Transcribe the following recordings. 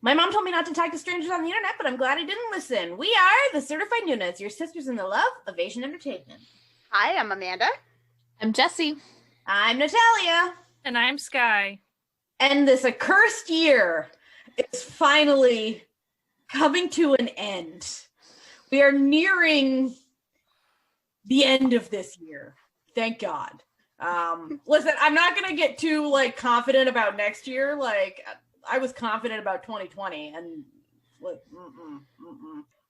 My mom told me not to talk to strangers on the internet, but I'm glad I didn't listen. We are the Certified Noonas, your sisters in the love of Asian entertainment. Hi, I'm Amanda. I'm Jessie. I'm Natalia. And I'm Sky. And this accursed year is finally coming to an end. We are nearing the end of this year. Thank God. Listen, I'm not going to get too confident about next year. I was confident about 2020 and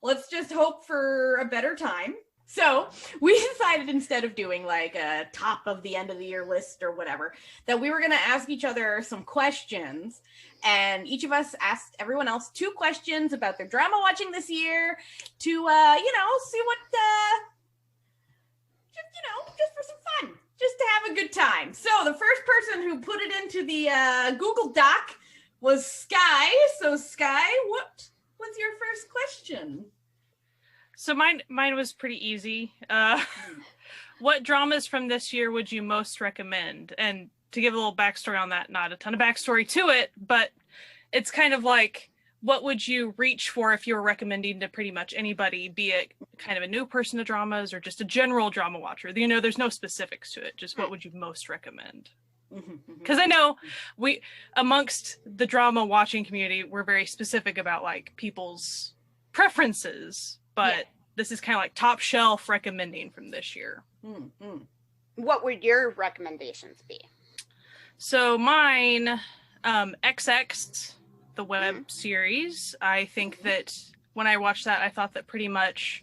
let's just hope for a better time. So we decided, instead of doing a top of the end of the year list or whatever, that we were going to ask each other some questions, and each of us asked everyone else 2 questions about their drama watching this year to, see what, just for some fun, just to have a good time. So the first person who put it into the Google Doc was Sky. So Sky, what was your first question? So mine was pretty easy. What dramas from this year would you most recommend? And to give a little backstory on that, not a ton of backstory to it, but it's kind of like, what would you reach for if you were recommending to pretty much anybody, be it kind of a new person to dramas or just a general drama watcher? There's no specifics to it. Just what would you most recommend? Because I know we, amongst the drama watching community, we're very specific about people's preferences, but this is kind of top shelf recommending from this year. What would your recommendations be? So mine, XX, the web series. I think that when I watched that, I thought that pretty much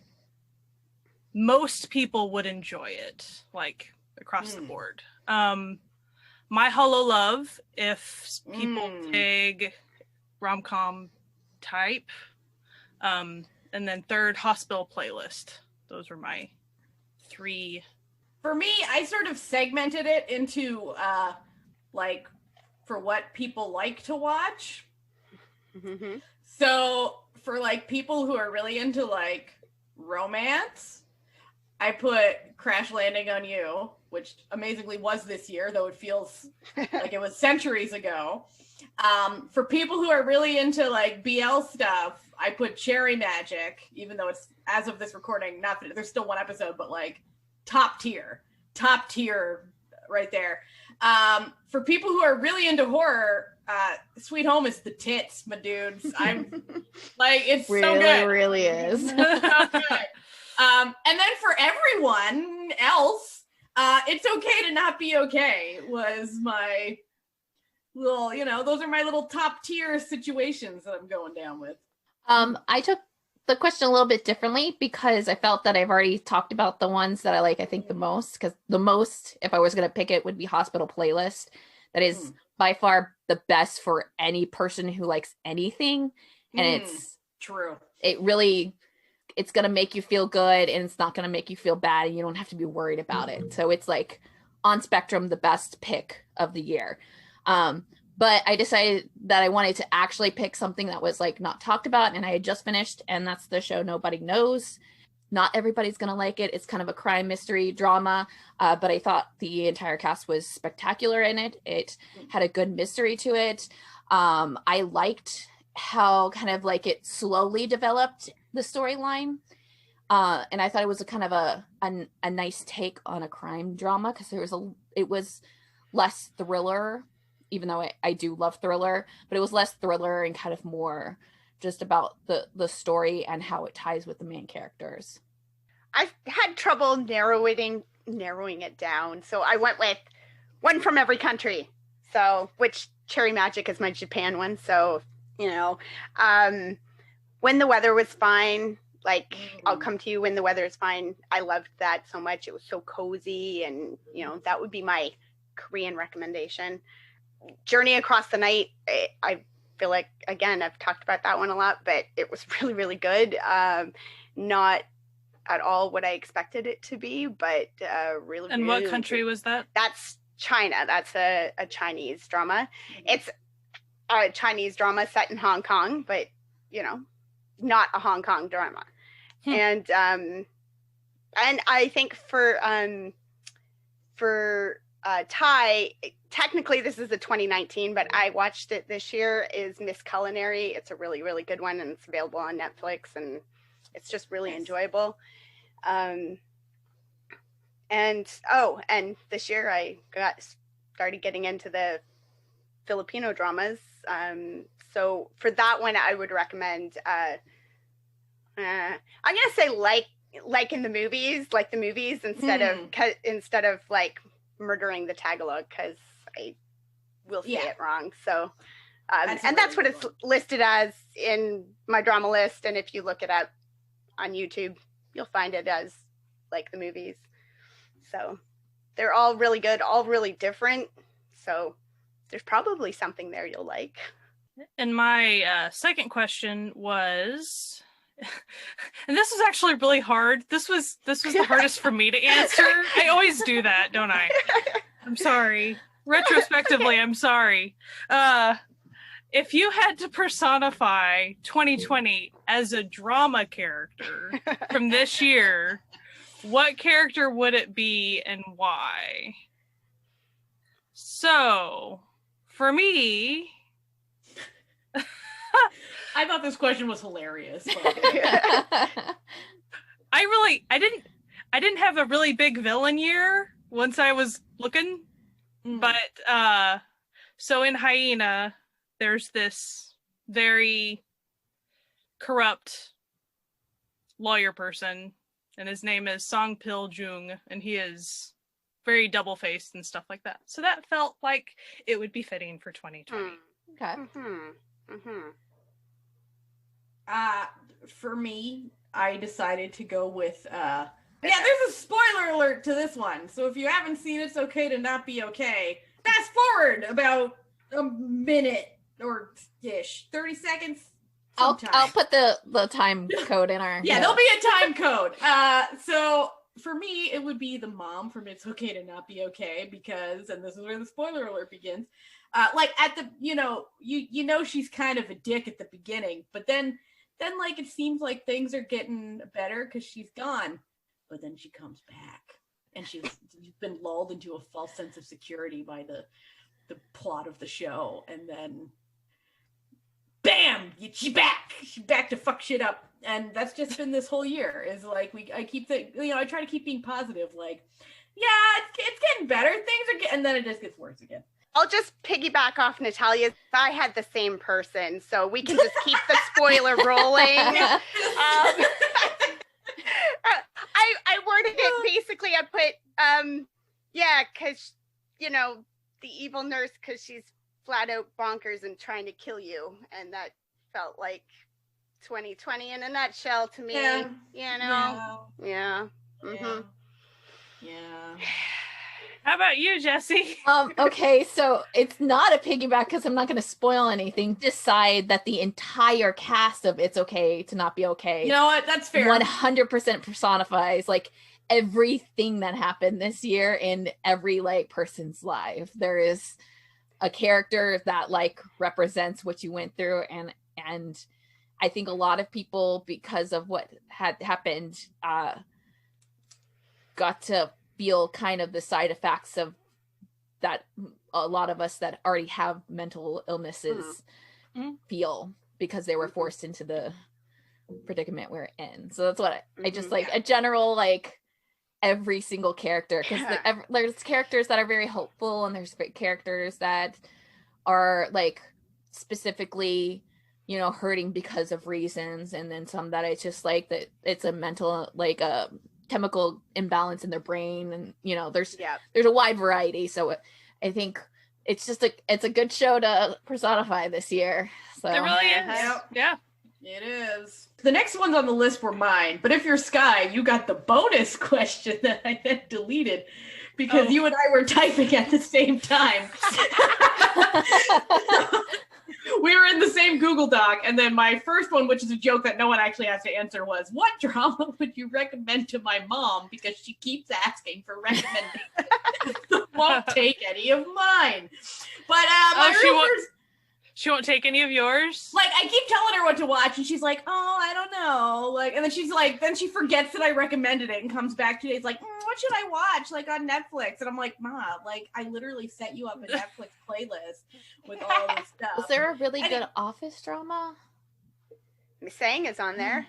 most people would enjoy it, across the board. My Hollow Love, if people dig rom-com type. And then third, Hospital Playlist. Those were my 3. For me, I sort of segmented it into for what people like to watch. So for people who are really into romance, I put Crash Landing on You, which amazingly was this year, though it feels like it was centuries ago. For people who are really into BL stuff, I put Cherry Magic, even though it's, as of this recording, there's still 1 episode, but top tier right there. For people who are really into horror, Sweet Home is the tits, my dudes. I'm it's really, so good. Really is. So good. And then for everyone else, It's Okay to Not Be Okay was my little, those are my little top tier situations that I'm going down with. I took the question a little bit differently because I felt that I've already talked about the ones that I like, I think the most, because the most, if I was going to pick it, would be Hospital Playlist. That is by far the best for any person who likes anything. And it's true. It's going to make you feel good, and it's not going to make you feel bad, and you don't have to be worried about it. So it's on spectrum, the best pick of the year. But I decided that I wanted to actually pick something that was not talked about, and I had just finished, and that's the show Nobody Knows. Not everybody's going to like it. It's kind of a crime mystery drama, but I thought the entire cast was spectacular in it. It had a good mystery to it. I liked how kind of it slowly developed the storyline. And I thought it was a kind of a nice take on a crime drama, because it was less thriller, even though I do love thriller, but it was less thriller and kind of more just about the story and how it ties with the main characters. I've had trouble narrowing it down, so I went with one from every country. So, which Cherry Magic is my Japan one. So, When the Weather Was Fine, I'll Come to You When the Weather Is Fine. I loved that so much. It was so cozy, and that would be my Korean recommendation. Journey Across the Night, I feel like, again, I've talked about that one a lot, but it was really, really good. Not at all what I expected it to be, but really, and really, what country was that? That's China. That's a Chinese drama. It's a Chinese drama set in Hong Kong, but not a Hong Kong drama. And I think for Thai technically this is a 2019, but I watched it this year, is Miss Culinary. It's a really, really good one, and it's available on Netflix, and it's just really enjoyable. And this year I started getting into the Filipino dramas. So for that one, I would recommend, I'm going to say like in the movies, instead of like Murdering the Tagalog, because I will say it wrong. So, and that's what it's listed as in my drama list. And if you look it up on YouTube, you'll find it as like the movies. So they're all really good, all really different. So there's probably something there you'll like. And my second question was, and this was actually really hard. This was the hardest for me to answer. I always do that, don't I? I'm sorry. Retrospectively, I'm sorry. If you had to personify 2020 as a drama character from this year, what character would it be and why? So, for me, I thought this question was hilarious. I didn't have a really big villain year once I was looking, but so in Hyena, there's this very corrupt lawyer person, and his name is Song Pil Jung, and he is very double-faced and stuff like that. So that felt like it would be fitting for 2020. Okay. For me, I decided to go with there's a spoiler alert to this one. So if you haven't seen It's Okay to Not Be Okay, fast forward about a minute or ish, 30 seconds. I'll put the time code in our there'll be a time code. So for me, it would be the mom from It's Okay to Not Be Okay, because, and this is where the spoiler alert begins, like at the, you know she's kind of a dick at the beginning, but then like it seems like things are getting better because she's gone, but then she comes back and she's been lulled into a false sense of security by the plot of the show, and then bam, she's back to fuck shit up. And that's just been this whole year, is like I try to keep being positive, like, yeah, it's getting better, things are getting, and then it just gets worse again. I'll just piggyback off Natalia's. I had the same person, so we can just keep the spoiler rolling. I worded it basically. I put, because, the evil nurse, because she's flat out bonkers and trying to kill you. And that felt like 2020 in a nutshell to me. Yeah. Mm-hmm. Yeah. How about you, Jesse? Okay, so it's not a piggyback because I'm not going to spoil anything. Decide that the entire cast of It's Okay to Not Be Okay. You know what? That's fair. 100% personifies like everything that happened this year in every like person's life. There is a character that like represents what you went through, and I think a lot of people, because of what had happened, got to feel kind of the side effects of that a lot of us that already have mental illnesses feel, because they were forced into the predicament we're in. So that's what I just like a general, like every single character, because there's characters that are very hopeful, and there's characters that are like specifically, hurting because of reasons, and then some that it's just like that it's a mental, like a chemical imbalance in their brain, and there's a wide variety. So I think it's just it's a good show to personify this year. So it really is. Yeah, it is. The next ones on the list were mine, but if you're Sky, you got the bonus question that I then deleted because you and I were typing at the same time. We were in the same Google Doc, and then my first one, which is a joke that no one actually has to answer, was, what drama would you recommend to my mom, because she keeps asking for recommendations. Won't take any of mine. But She won't take any of yours? Like, I keep telling her what to watch, and she's like, oh, I don't know. Like, and then she's like, then she forgets that I recommended it and comes back 2 days like, what should I watch? Like, on Netflix. And I'm like, Ma, like, I literally set you up a Netflix playlist with all this stuff. Was there a really good office drama? Miss Sang is on there.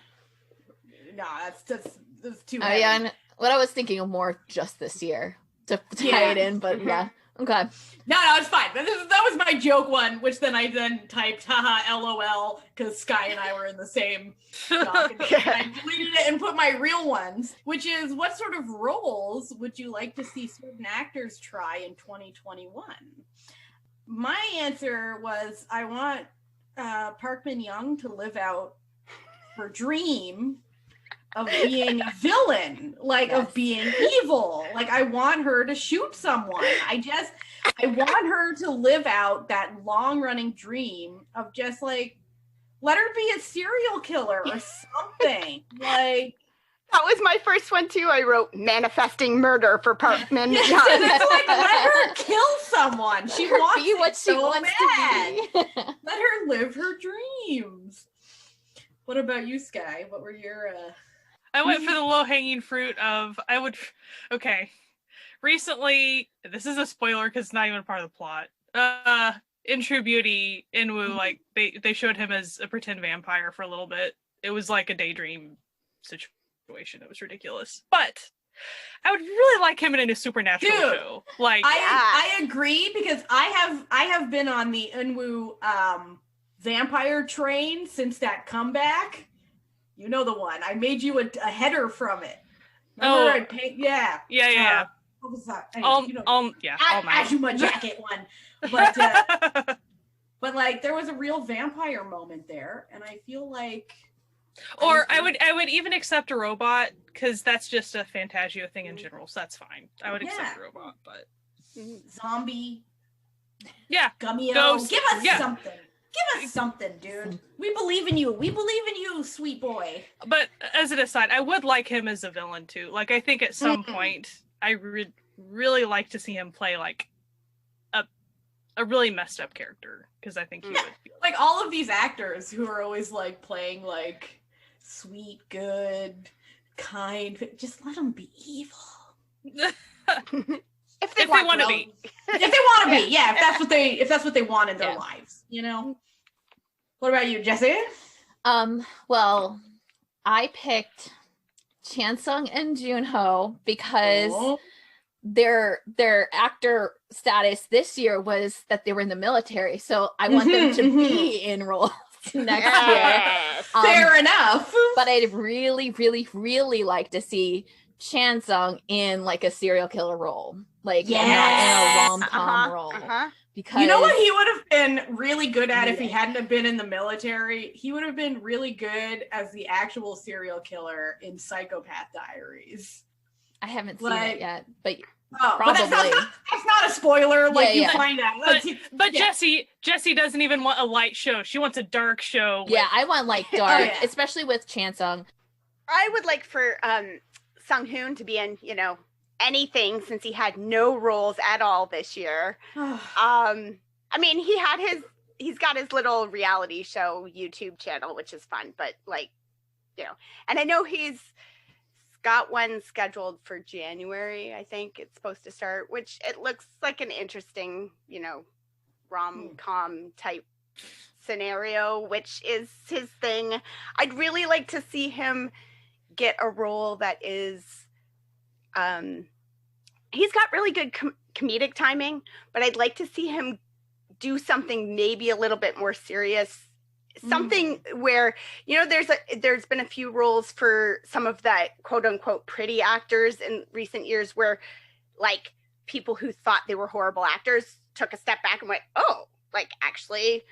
No, that's too Oh, heavy. yeah. What I was thinking of more just this year to tie it in, but yeah. Okay. No, it's fine. That was my joke one, which then I typed, haha, LOL, because Sky and I were in the same doc. And I deleted it and put my real ones, which is, what sort of roles would you like to see certain actors try in 2021? My answer was, I want Park Min Young to live out her dream of being a villain, like of being evil. Like, I want her to shoot someone. I want her to live out that long-running dream of just like, let her be a serial killer or something. Like, that was my first one too. I wrote manifesting murder for Park Min Young. It's like, let her kill someone. She wants be what she so wants bad. to be. Let her live her dreams. What about you, Sky? What were your I went for the low-hanging fruit of, okay. Recently, this is a spoiler because it's not even a part of the plot. In True Beauty, Inwoo, like, they showed him as a pretend vampire for a little bit. It was like a daydream situation. It was ridiculous. But I would really like him in a supernatural show. Like, I agree, because I have been on the Inwoo vampire train since that comeback. You know the one. I made you a header from it. Remember yeah. What was that? Anyway, all night. Azuma jacket one. But like, there was a real vampire moment there, and I feel like. Or I would even accept a robot, because that's just a Fantasio thing in general, so that's fine. I would accept a robot, but zombie. Yeah. Gummio. Ghost. Give us something. Give us something, dude. We believe in you. We believe in you, sweet boy. But as an aside, I would like him as a villain too. Like, I think at some point, I would really like to see him play like a really messed up character, because I think he would be like all of these actors who are always like playing like sweet, good, kind. Just let them be evil. If they want to be. If they want to be, yeah. If that's what they want in their lives, you know. What about you, Jesse? Well, I picked Chansung and Junho because their actor status this year was that they were in the military, so I want them to be in roles next year. Fair enough. But I'd really, really, really like to see Chansung in like a serial killer role, like not in a rom-com role. Because you know what he would have been really good at if he hadn't have been in the military? He would have been really good as the actual serial killer in Psychopath Diaries. I haven't seen it yet, but but that's not a spoiler. Like, you find out. But Jesse doesn't even want a light show. She wants a dark show. Yeah, I want like dark, especially with Chansung. I would like for Sung Hoon to be in, anything, since he had no roles at all this year. I mean, he's got his little reality show YouTube channel, which is fun, but like, and I know he's got one scheduled for January. I think it's supposed to start, which it looks like an interesting, rom-com type scenario, which is his thing. I'd really like to see him get a role that is he's got really good comedic timing, but I'd like to see him do something maybe a little bit more serious, something where there's been a few roles for some of that quote unquote pretty actors in recent years where like people who thought they were horrible actors took a step back and went, oh, like actually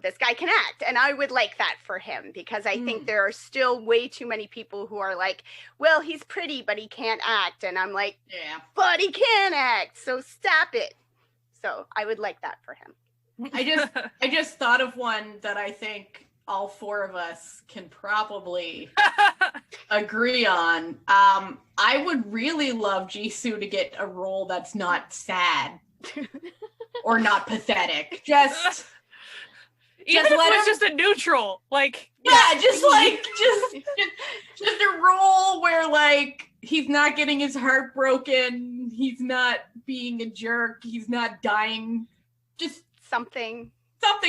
this guy can act. And I would like that for him, because I think there are still way too many people who are like, well, he's pretty, but he can't act. And I'm like, yeah, but he can act. So stop it. So I would like that for him. I just thought of one that I think all four of us can probably agree on. I would really love Jisoo to get a role that's not sad or not pathetic. Just Even if it was just a neutral, like just a role where like he's not getting his heart broken, he's not being a jerk, he's not dying, just something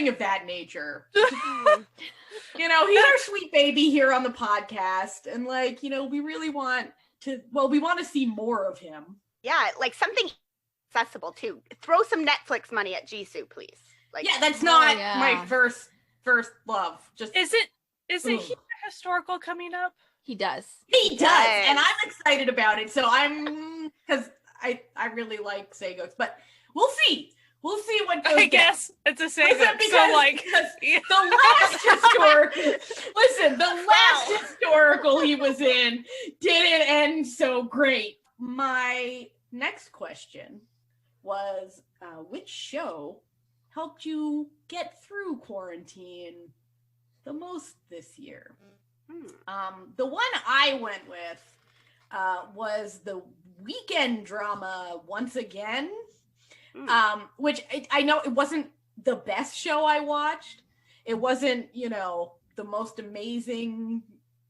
of that nature. You know, he's our sweet baby here on the podcast, and like, you know, we really want to see more of him. Yeah, like something accessible too. Throw some Netflix money at Jisoo, please. Like, yeah, that's not my first love. Just isn't he a historical coming up? He does, and I'm excited about it. So I'm because I really like Sagos, but we'll see what goes I guess down. It's a Sagos. So like the last historical he was in didn't end so great. My next question was, which show helped you get through quarantine the most this year? The one I went with was the weekend drama Once Again, which I know it wasn't the best show I watched. It wasn't, you know, the most amazing.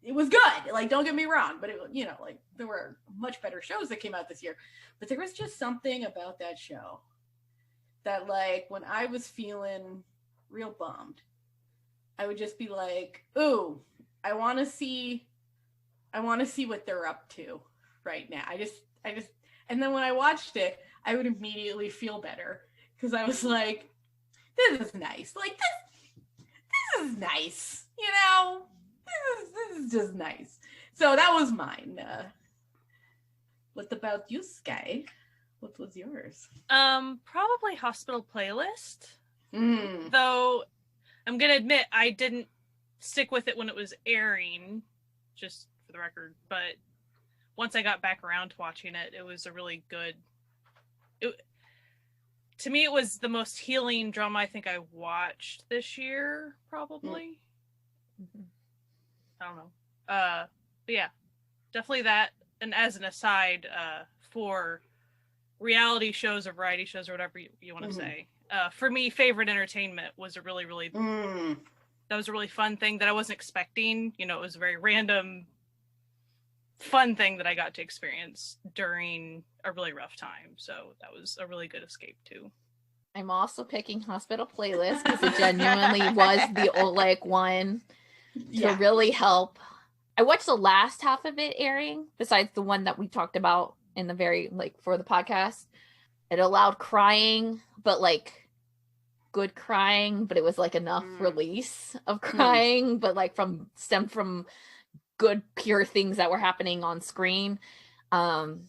It was good. Like, don't get me wrong, but it, you know, like there were much better shows that came out this year. But there was just something about that show that, like, when I was feeling real bummed, I would just be like, "Ooh, I want to see what they're up to right now." I just, and then when I watched it, I would immediately feel better because I was like, "This is nice. Like this is nice. You know, this is just nice." So that was mine. What about you, Sky? What was yours? Probably Hospital Playlist. Though I'm gonna admit I didn't stick with it when it was airing, just for the record. But once I got back around to watching it, it was a really good. To me, it was the most healing drama I think I watched this year, probably. I don't know. But yeah, definitely that. And as an aside, for reality shows or variety shows or whatever you want to say, for me, favorite entertainment was a really, really that was a really fun thing that I wasn't expecting. You know, it was a very random, fun thing that I got to experience during a really rough time. So that was a really good escape too. I'm also picking Hospital Playlist because it genuinely was the Oleg one to really help. I watched the last half of it airing, besides the one that we talked about in the very, like, for the podcast. It allowed crying, but like good crying, but it was like enough release of crying, but like stemmed from good, pure things that were happening on screen. And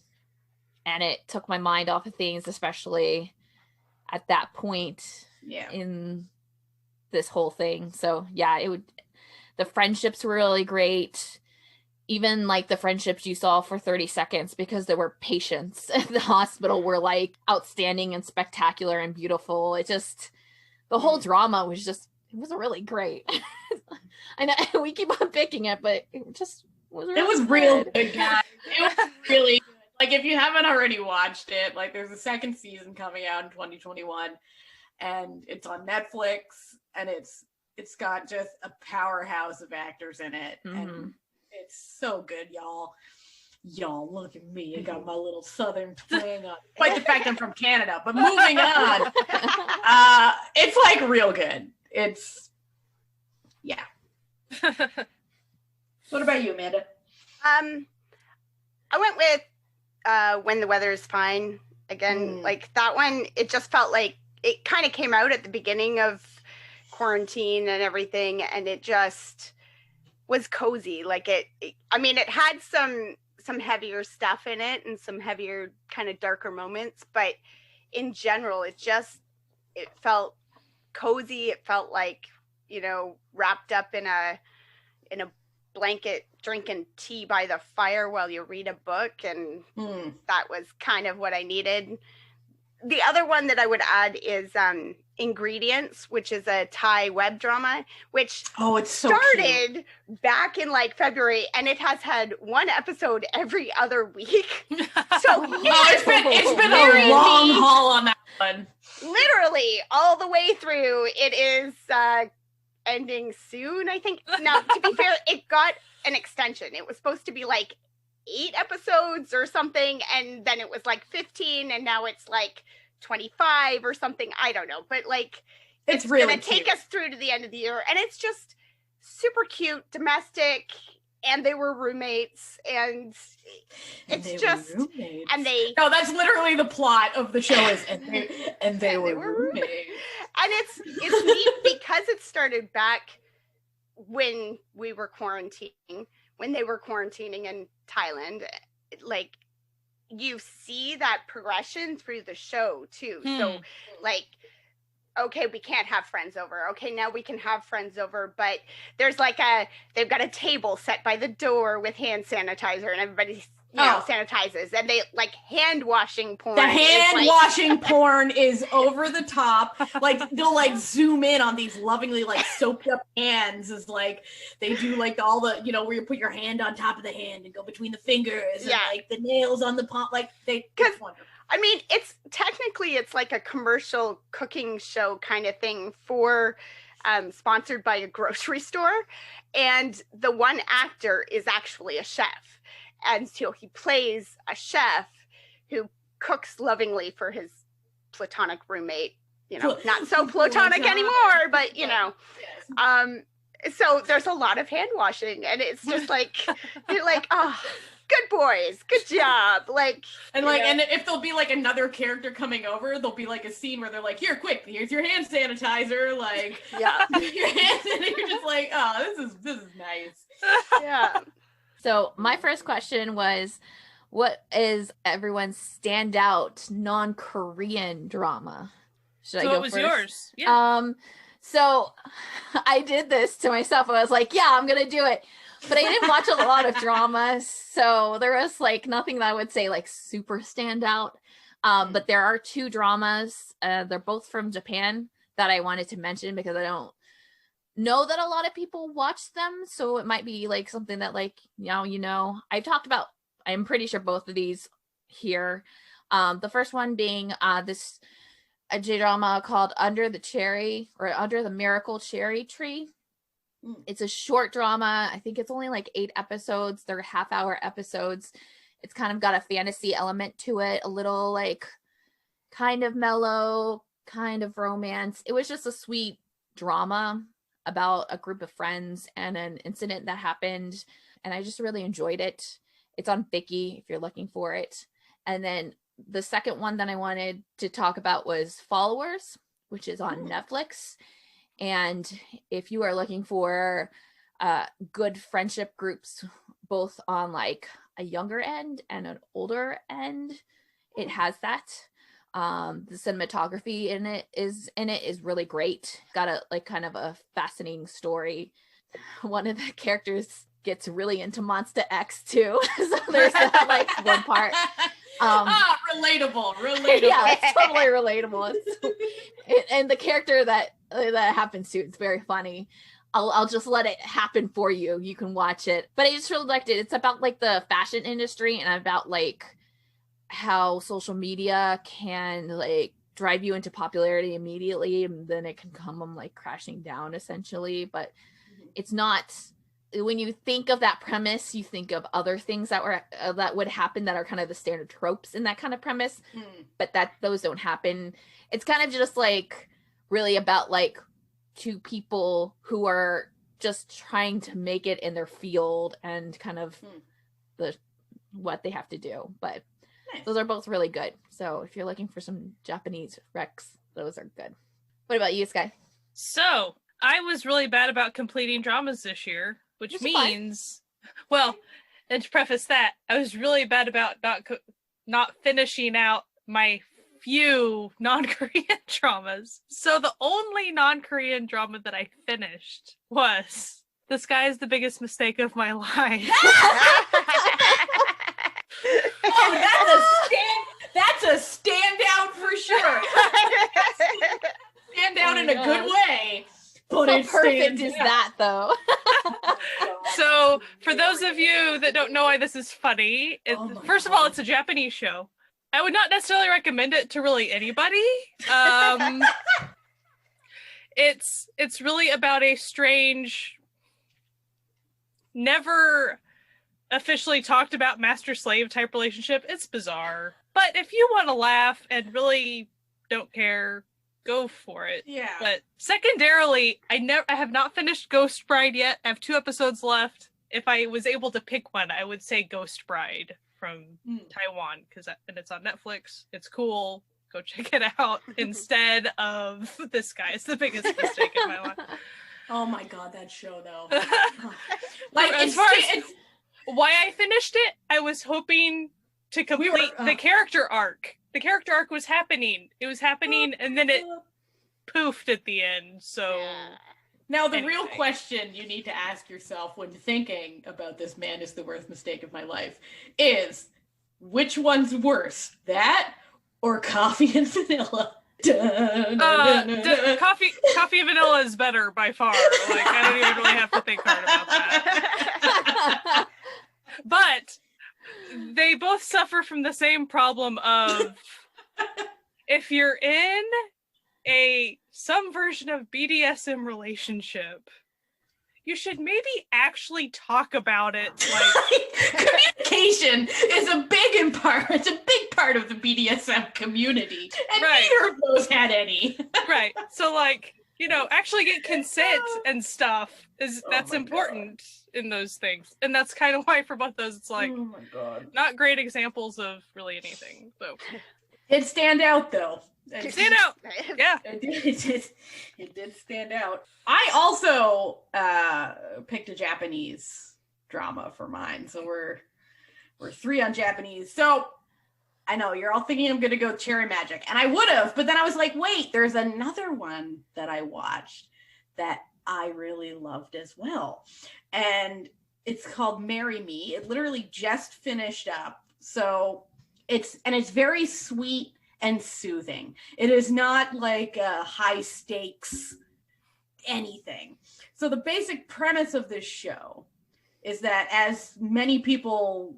it took my mind off of things, especially at that point in this whole thing. So yeah, the friendships were really great. Even like the friendships you saw for 30 seconds because there were patients at the hospital were like outstanding and spectacular and beautiful. It just, the whole drama was just, it was really great. I know we keep on picking it, but it just was really real good, guys. It was really good. Like, if you haven't already watched it, like, there's a second season coming out in 2021 and it's on Netflix, and it's got just a powerhouse of actors in it. And it's so good, y'all. Y'all, look at me. I got my little southern twang on. Despite the fact I'm from Canada. But moving on. It's like real good. It's, yeah. What about you, Amanda? I went with When the Weather is Fine. Again, like that one, it just felt like it kind of came out at the beginning of quarantine and everything, and it just was cozy. Like it had some heavier stuff in it and some heavier kind of darker moments, but in general it felt cozy. It felt like, you know, wrapped up in a blanket drinking tea by the fire while you read a book, and that was kind of what I needed. The other one that I would add is Ingredients, which is a Thai web drama, which it's so started cute. Back in like February, and it has had one episode every other week. So it's been a long haul on that one. Literally all the way through. It is ending soon, I think. Now, to be fair, it got an extension. It was supposed to be like 8 episodes or something, and then it was like 15, and now it's like 25 or something. I don't know, but like it's really gonna take us through to the end of the year, and it's just super cute, domestic, and they were roommates, and it's just and they no, that's literally the plot of the show is and they were roommates. And it's neat because it started back when we were quarantining, when they were quarantining in Thailand. Like, you see that progression through the show too. So like, okay, we can't have friends over. Okay, now we can have friends over, but there's like they've got a table set by the door with hand sanitizer, and everybody sanitizes, and they like hand washing porn. The hand washing porn is over the top. Like, they'll like zoom in on these lovingly like soaped up hands, as like they do like all the, you know, where you put your hand on top of the hand and go between the fingers, and like the nails on the palm, like it's wonderful. I mean, it's like a commercial cooking show kind of thing for sponsored by a grocery store. And the one actor is actually a chef. And so he plays a chef who cooks lovingly for his platonic roommate, you know, not so platonic anymore, but you know, so there's a lot of hand washing, and it's just like, you're like, oh, good boys, good job. Like, and like, and if there'll be like another character coming over, there'll be like a scene where they're like, here, quick, here's your hand sanitizer. Like, your hands, and you're just like, oh, this is nice. Yeah. So my first question was, what is everyone's standout non-Korean drama? Should I go what was first? Yours? Yeah. So I did this to myself. I was like, yeah, I'm gonna do it. But I didn't watch a lot of dramas, so there was like nothing that I would say like super stand out. But there are 2 dramas. They're both from Japan that I wanted to mention because I don't know that a lot of people watch them, so it might be like something that like I've talked about. I'm pretty sure both of these here. The first one being this a J-drama called Under the Miracle Cherry Tree. It's a short drama. I think it's only like 8 episodes. They're half-hour episodes. It's kind of got a fantasy element to it, a little like kind of mellow, kind of romance. It was just a sweet drama about a group of friends and an incident that happened, and I just really enjoyed it. It's on Viki if you're looking for it. And then the second one that I wanted to talk about was Followers, which is on Netflix. And if you are looking for good friendship groups, both on like a younger end and an older end, it has that. The cinematography in it is really great. Got a like kind of a fascinating story. One of the characters gets really into Monster X too. So there's that like one part. Relatable. Yeah, it's totally relatable. And the character that happens to, it's very funny. I'll just let it happen for you. You can watch it. But I just really liked it. It's about like the fashion industry and about like how social media can like drive you into popularity immediately, and then it can come like crashing down essentially. But it's not, when you think of that premise, you think of other things that would happen that are kind of the standard tropes in that kind of premise, but that those don't happen. It's kind of just like really about like 2 people who are just trying to make it in their field and kind of what they have to do. But those are both really good. So if you're looking for some Japanese recs, those are good. What about you, Sky? So I was really bad about completing dramas this year, which means, well, and to preface that, I was really bad about not finishing out my few non-Korean dramas. So the only non-Korean drama that I finished was The Sky is the Biggest Mistake of My Life. Oh, that's a standout for sure. Stand out in a good way. But How perfect is that though? So for those of you that don't know why this is funny, first of all, it's a Japanese show. I would not necessarily recommend it to really anybody. it's really about a strange, never officially talked about master-slave type relationship. It's bizarre. But if you want to laugh and really don't care, go for it. Yeah. But secondarily, I have not finished Ghost Bride yet. I have 2 episodes left. If I was able to pick one, I would say Ghost Bride from Taiwan, and it's on Netflix. It's cool. Go check it out instead of this guy. It's the biggest mistake in my life. Oh my god, that show though. Like as far as why I finished it, I was hoping to complete the character arc. The character arc was happening. It was happening, and then it poofed at the end. So now the real question you need to ask yourself when thinking about this man is the worst mistake of my life is, which one's worse, that or Coffee and Vanilla? Coffee and Vanilla is better by far. Like, I don't even really have to think hard about that. But they both suffer from the same problem of if you're in some version of BDSM relationship, you should maybe actually talk about it. Like, communication is a big part of the BDSM community, and neither of those had any. Right. So, like, actually get consent and stuff that's important in those things, and that's kind of why for both those it's like, oh my god, not great examples of really anything. So it stand out though. Stand out. Yeah. It did stand out. I also picked a Japanese drama for mine. So we're 3 on Japanese. So I know you're all thinking I'm going to go Cherry Magic. And I would have, but then I was like, wait, there's another one that I watched that I really loved as well. And it's called Marry Me. It literally just finished up. So it's very sweet and soothing. It is not like a high stakes anything. So the basic premise of this show is that, as many people,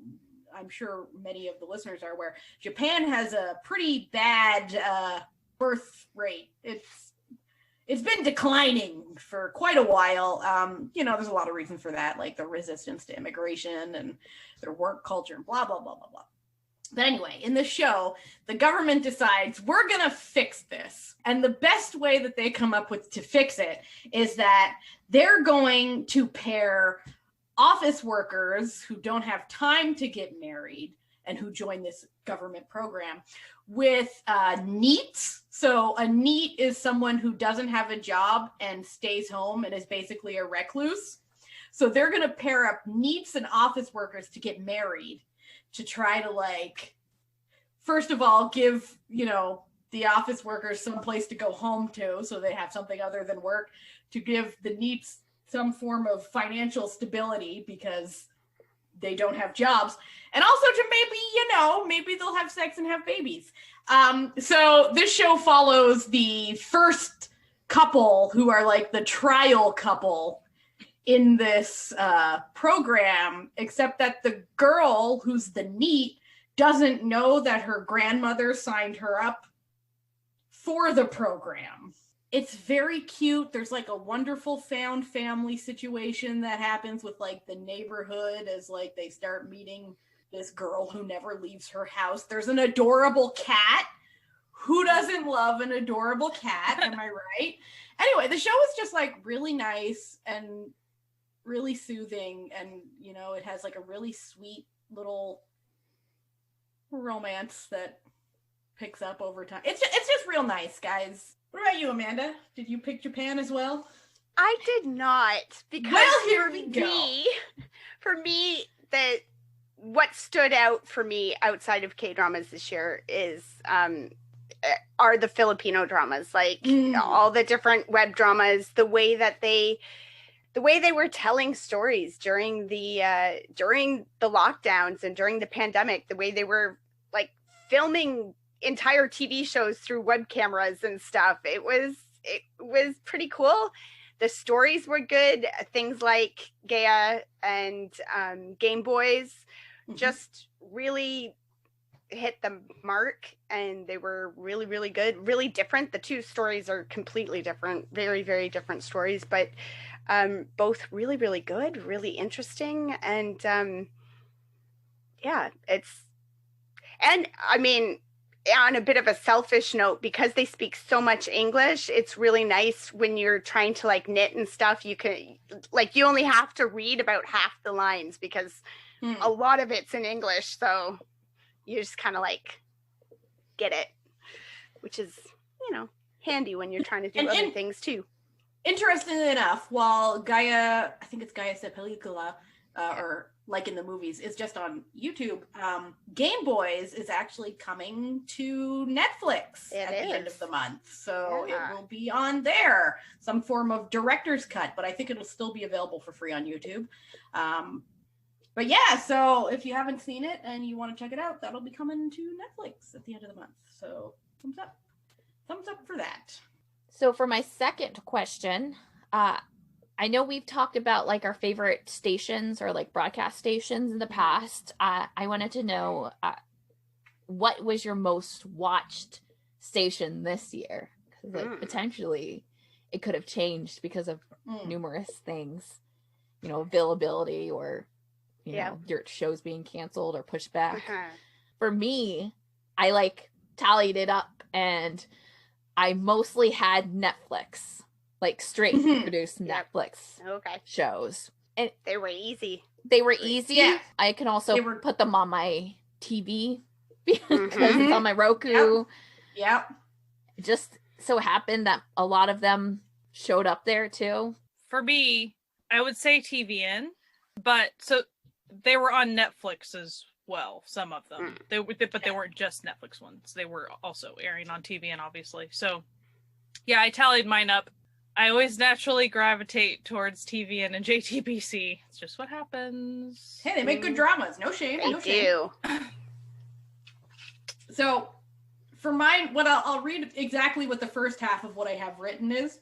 I'm sure many of the listeners are aware, Japan has a pretty bad birth rate. It's been declining for quite a while. There's a lot of reasons for that, like the resistance to immigration and their work culture and blah, blah, blah, blah, blah. But anyway, in the show, the government decides we're going to fix this. And the best way that they come up with to fix it is that they're going to pair office workers who don't have time to get married and who join this government program with NEETs. So a NEET is someone who doesn't have a job and stays home and is basically a recluse. So they're going to pair up NEETs and office workers to get married, to try to, like, first of all, give, the office workers some place to go home to, so they have something other than work, to give the NEETs some form of financial stability because they don't have jobs, and also to maybe they'll have sex and have babies. So this show follows the first couple who are like the trial couple in this program, except that the girl who's the NEET doesn't know that her grandmother signed her up for the program. It's very cute. There's like a wonderful found family situation that happens with like the neighborhood as like they start meeting this girl who never leaves her house. There's an adorable cat. Who doesn't love an adorable cat? Am I right? Anyway, the show is just like really nice and really soothing, and it has like a really sweet little romance that picks up over time. It's just real nice, guys. What about you, Amanda? Did you pick Japan as well? I did not, because here we go. For me, what stood out for me outside of K-dramas this year are the Filipino dramas, like all the different web dramas, the way they were telling stories during the lockdowns and during the pandemic, the way they were like filming entire TV shows through web cameras and stuff. It was pretty cool. The stories were good. Things like Gaia and Game Boys just really hit the mark, and they were really, really good, really different. The two stories are completely different, very, very different stories, but both really, really good, really interesting. And yeah, and I mean, on a bit of a selfish note, because they speak so much English, it's really nice when you're trying to like knit and stuff. You can, like, you only have to read about half the lines because a lot of it's in English. So you just kind of like get it, which is, handy when you're trying to do other things too. Interestingly enough, while Gaia, I think it's Gaia Se Película, or like in the movies, is just on YouTube, Game Boys is actually coming to Netflix at the end of the month. So it will be on there, some form of director's cut, but I think it'll still be available for free on YouTube. But yeah, so if you haven't seen it and you want to check it out, that'll be coming to Netflix at the end of the month. So thumbs up for that. So for my second question, I know we've talked about like our favorite stations or like broadcast stations in the past. I wanted to know what was your most watched station this year? Because like, potentially it could have changed because of numerous things, availability or, your shows being canceled or pushed back. For me, I like tallied it up and I mostly had Netflix. Like straight produced Netflix shows. And they were easy. Yeah. I can also put them on my TV because it's on my Roku. Yep. It just so happened that a lot of them showed up there too. For me, I would say TVN, but so they were on Netflix as well, some of them. They weren't just Netflix ones. They were also airing on TVN, obviously. So yeah, I tallied mine up. I always naturally gravitate towards TVN and JTBC. It's just what happens. Hey, they make good dramas. No shame. They do. So, for mine, I'll read exactly what the first half of what I have written is.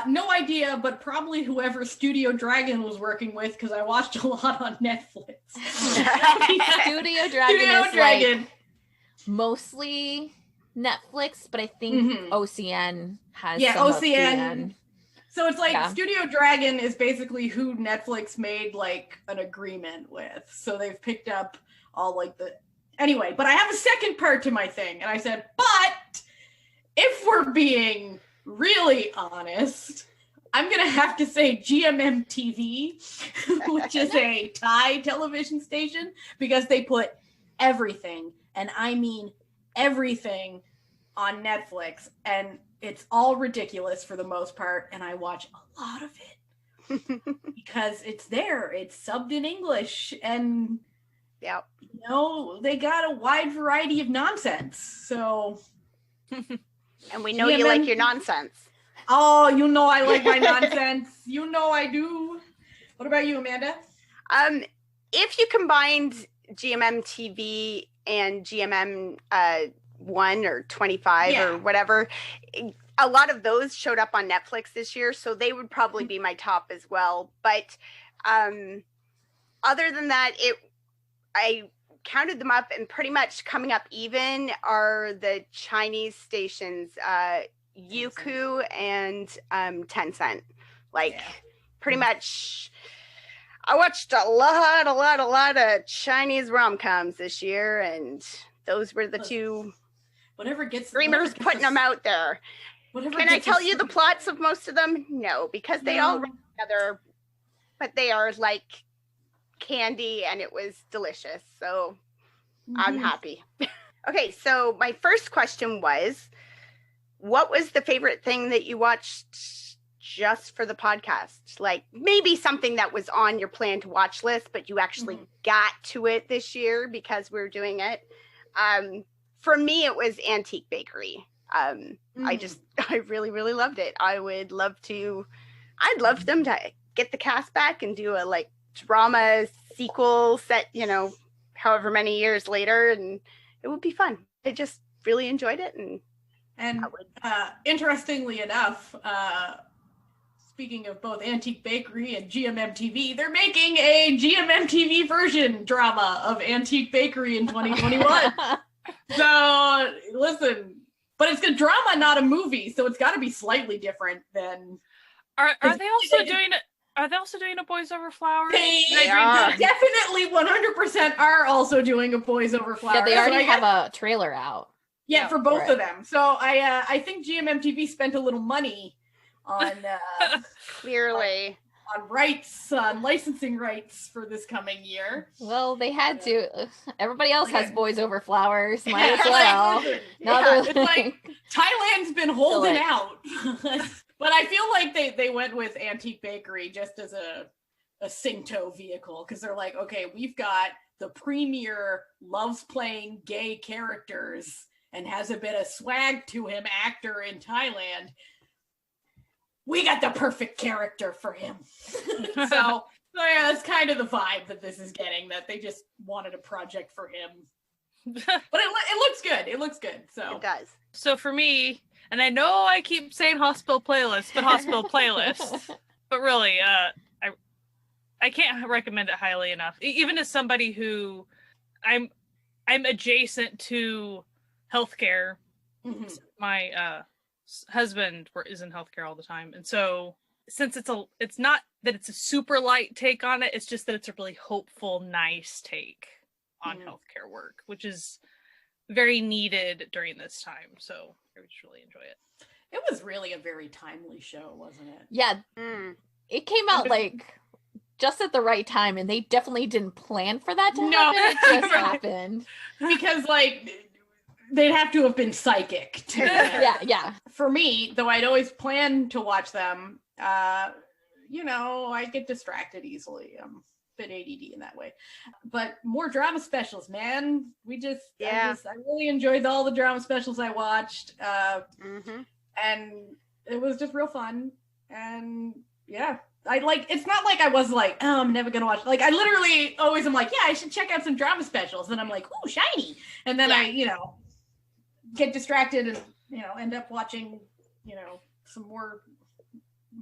No idea, but probably whoever Studio Dragon was working with, because I watched a lot on Netflix. Studio Dragon like mostly Netflix, but I think OCN has some OCN. So it's like Studio Dragon is basically who Netflix made like an agreement with. So they've picked up all like anyway, but I have a second part to my thing. And I said, but if we're being really honest, I'm going to have to say GMM TV, which is a Thai television station, because they put everything, and I mean everything, on Netflix, and it's all ridiculous for the most part, and I watch a lot of it because it's there, it's subbed in English, and they got a wide variety of nonsense. So and we know you like your nonsense. Oh, I like my nonsense. I do. What about you, Amanda? If you combined GMM TV and GMM 1 or 25 or whatever, a lot of those showed up on Netflix this year, so they would probably be my top as well. But other than that, I counted them up, and pretty much coming up even are the Chinese stations, Youku and Tencent. Pretty much I watched a lot of Chinese rom-coms this year, and those were the two streamers putting them out there. Can I tell you the plots of most of them? No, because they all run together, but they are like candy, and it was delicious. So I'm happy. Okay, so my first question was, what was the favorite thing that you watched just for the podcast? Like maybe something that was on your plan to watch list, but you actually got to it this year because we're doing it. For me, it was Antique Bakery. I really, really loved it. I'd love them to get the cast back and do a drama sequel set, however many years later, and it would be fun. I just really enjoyed it. And interestingly enough, speaking of both Antique Bakery and GMM TV, they're making a GMM TV version drama of Antique Bakery in 2021. So listen, but it's a drama, not a movie, so it's got to be slightly different than. Are they also doing it? Are they also doing a Boys Over Flowers? They are. definitely 100% are also doing a Boys Over Flowers. Yeah, they already have a trailer out. Yeah, for both of them. So I think GMMTV spent a little money on Clearly. on rights, on licensing rights for this coming year. Well, they had to. Everybody else has Boys Over Flowers. Might as Like, well. listen, Now they're it's like Thailand's been holding it. out. But I feel like they went with Antique Bakery just as a Singto vehicle, because they're like, okay, we've got the premier loves playing gay characters and has a bit of swag to him actor in Thailand. We got the perfect character for him. So yeah, that's kind of the vibe that this is getting, that they just wanted a project for him. But it looks good. It looks good. So It does. So for me, and I know I keep saying hospital playlist, but hospital playlist. But really, I can't recommend it highly enough. Even as somebody who I'm adjacent to healthcare. mm-hmm. My husband is in healthcare all the time, and so since it's not that it's a super light take on it, it's just that it's a really hopeful, nice take on healthcare work, which is very needed during this time. So I just really enjoy it. It was really a very timely show, wasn't it? Yeah, it came out like just at the right time, and they definitely didn't plan for that to happen. It just happened. Because like they'd have to have been psychic. Yeah. For me, though, I'd always plan to watch them. I get distracted easily. I'm a bit ADD in that way. But more drama specials, man. I really enjoyed all the drama specials I watched. And it was just real fun. And yeah, it's not like I was like, oh, I'm never gonna watch. Like, I literally always am like, yeah, I should check out some drama specials. And I'm like, ooh, shiny. And then I get distracted and end up watching some more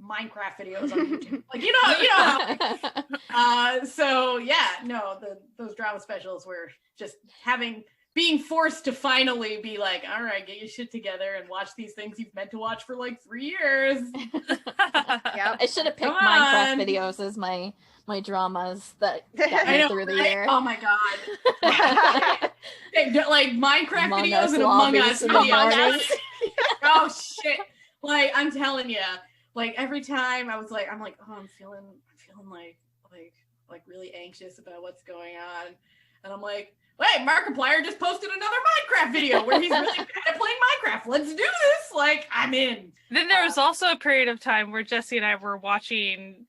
Minecraft videos on YouTube. Like how. So yeah, no, those drama specials were just being forced to finally be like, all right, get your shit together and watch these things you've meant to watch for like 3 years. Yeah, I should have picked Minecraft videos as my dramas that got me through the year. Oh my god. Like Minecraft Among videos Us and Among lobbies Us in the videos. morning. Oh shit. Like, I'm telling you, like every time I'm feeling like really anxious about what's going on. And I'm like, wait, Markiplier just posted another Minecraft video where he's really bad at playing Minecraft. Let's do this. Like, I'm in. Then there was also a period of time where Jesse and I were watching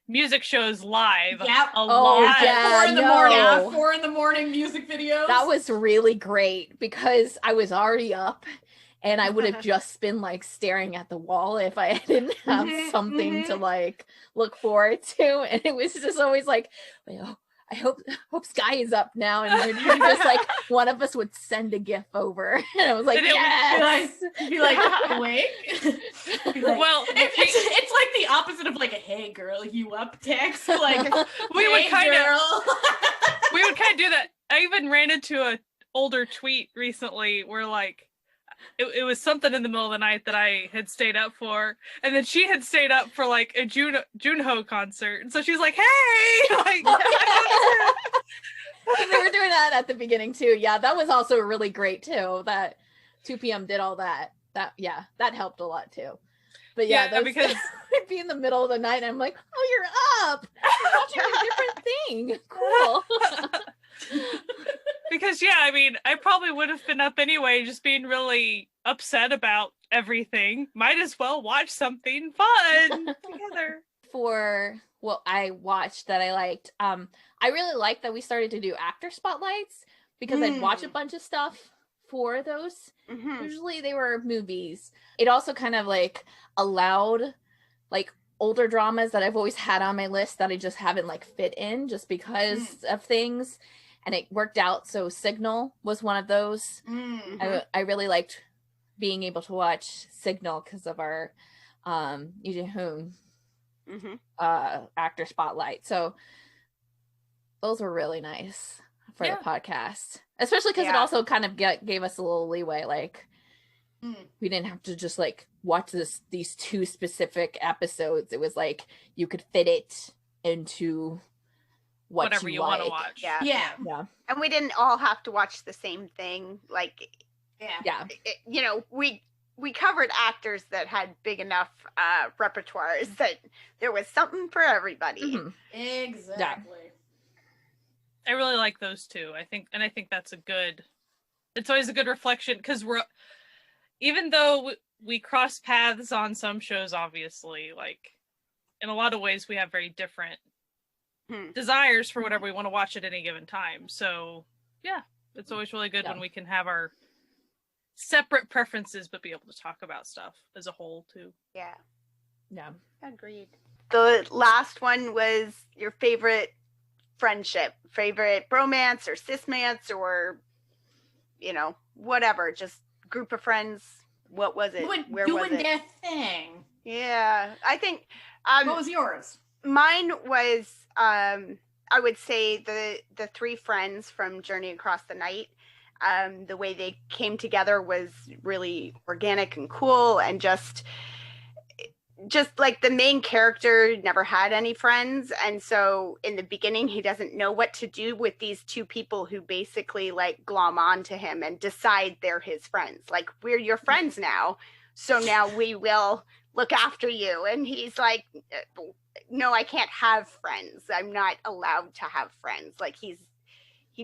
music shows live. Yep. A lot. Yeah, 4 in the morning music videos. That was really great because I was already up and I would have just been like staring at the wall if I didn't have something to like look forward to. And it was just always like, well, I hope Sky is up now, and we're just like one of us would send a GIF over, and I was like, yes. Be like, awake. Well, it's like the opposite of like a "Hey girl, you up?" text. Like we would kind of do that. I even ran into an older tweet recently where like it was something in the middle of the night that I had stayed up for, and then she had stayed up for like a Junho concert, and so she's like, "Hey!" Like, they were doing that at the beginning too. Yeah, that was also really great too. That 2 p.m. did all that. That helped a lot too. But yeah, because it'd be in the middle of the night, and I'm like, "Oh, you're up! You're watching a different thing. Cool." Because I mean, I probably would have been up anyway, just being really upset about everything. Might as well watch something fun together. For what I watched that I liked, I really liked that we started to do actor spotlights because I'd watch a bunch of stuff for those. Usually they were movies. It also kind of like allowed like older dramas that I've always had on my list that I just haven't like fit in just because of things. And it worked out. So Signal was one of those. I really liked being able to watch Signal because of our Lee Jae-hoon actor spotlight. So those were really nice for the podcast, especially because it also kind of gave us a little leeway. Like we didn't have to just like watch these 2 specific episodes. It was like you could fit it into whatever you want to watch. Yeah. And we didn't all have to watch the same thing. Like, you know, we covered actors that had big enough repertoires that there was something for everybody. Exactly. I really like those 2. I think that's it's always a good reflection, because even though we cross paths on some shows, obviously, like in a lot of ways we have very different desires for whatever we want to watch at any given time. So yeah, it's always really good when we can have our separate preferences but be able to talk about stuff as a whole too. Yeah, agreed. The last one was your favorite friendship, favorite bromance or cismance, or you know, whatever, just group of friends. What was it? Where was it? Doing their thing. Yeah, I think what was yours? Mine was I would say the 3 friends from Journey Across the Night. The way they came together was really organic and cool, and just like the main character never had any friends, and so in the beginning he doesn't know what to do with these 2 people who basically like glom onto him and decide they're his friends. Like, we're your friends now, so now we will look after you. And he's like, no, I can't have friends. I'm not allowed to have friends. Like, he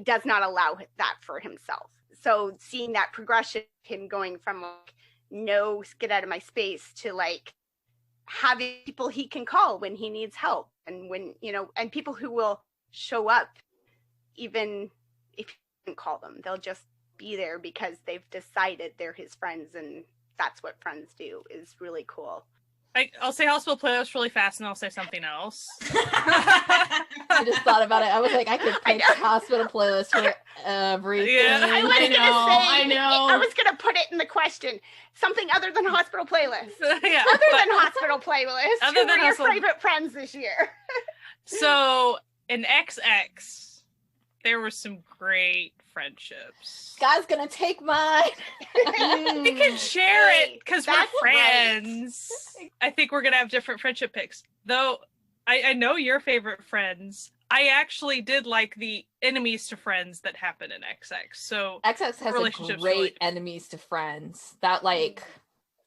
does not allow that for himself. So seeing that progression, him going from like, no, get out of my space, to like having people he can call when he needs help, and when, you know, and people who will show up even if you can call them. They'll just be there because they've decided they're his friends, and that's what friends do, is really cool. I'll say Hospital Playlist really fast, and I'll say something else. I just thought about it. I was like, I could pick Hospital Playlist for everything. Yeah. I know. I was gonna put it in the question. Something other than Hospital Playlist. Yeah. Other than Hospital Playlist. Other than your favorite friends this year? So in XX, there were some great friendships. Guy's gonna take mine. We can share it because we're That's friends. Right. I think we're gonna have different friendship picks. Though I know your favorite friends. I actually did like the enemies to friends that happen in XX. So XX has a great enemies to friends. That like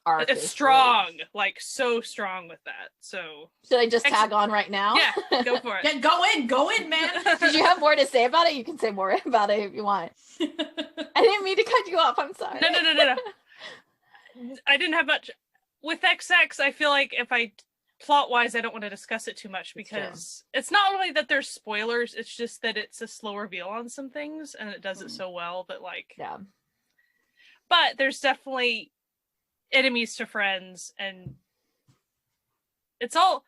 arc it's strong, great. Like so strong with that. So should I just tag on right now? Yeah, go for it. Yeah, go in, man. Did you have more to say about it? You can say more about it if you want. I didn't mean to cut you off. I'm sorry. No. I didn't have much with XX. I feel like if I plot wise, I don't want to discuss it too much because it's not really that there's spoilers. It's just that it's a slow reveal on some things, and it does it so well that like But there's definitely enemies to friends, and it's all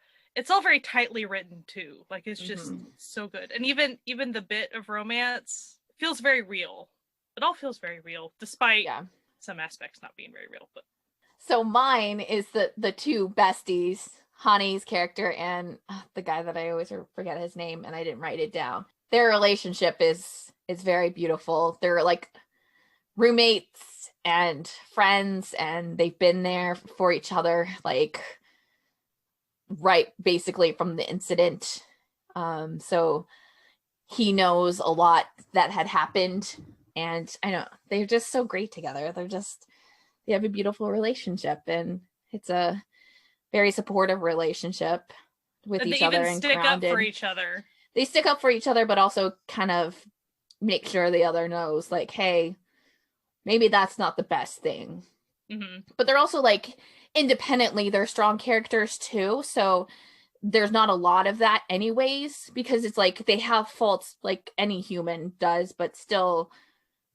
very tightly written too. Like it's just so good, and even the bit of romance feels very real. It all feels very real, despite some aspects not being very real. But so mine is the 2 besties, Hani's character and the guy that I always forget his name, and I didn't write it down. Their relationship is very beautiful. They're like roommates and friends, and they've been there for each other, like right basically from the incident. So he knows a lot that had happened, and I know they're just so great together. They have a beautiful relationship, and it's a very supportive relationship with each other, and stick grounded. Up for each other. They stick up for each other, but also kind of make sure the other knows, like, hey, maybe that's not the best thing. But they're also like independently, they're strong characters too, so there's not a lot of that anyways, because it's like they have faults like any human does, but still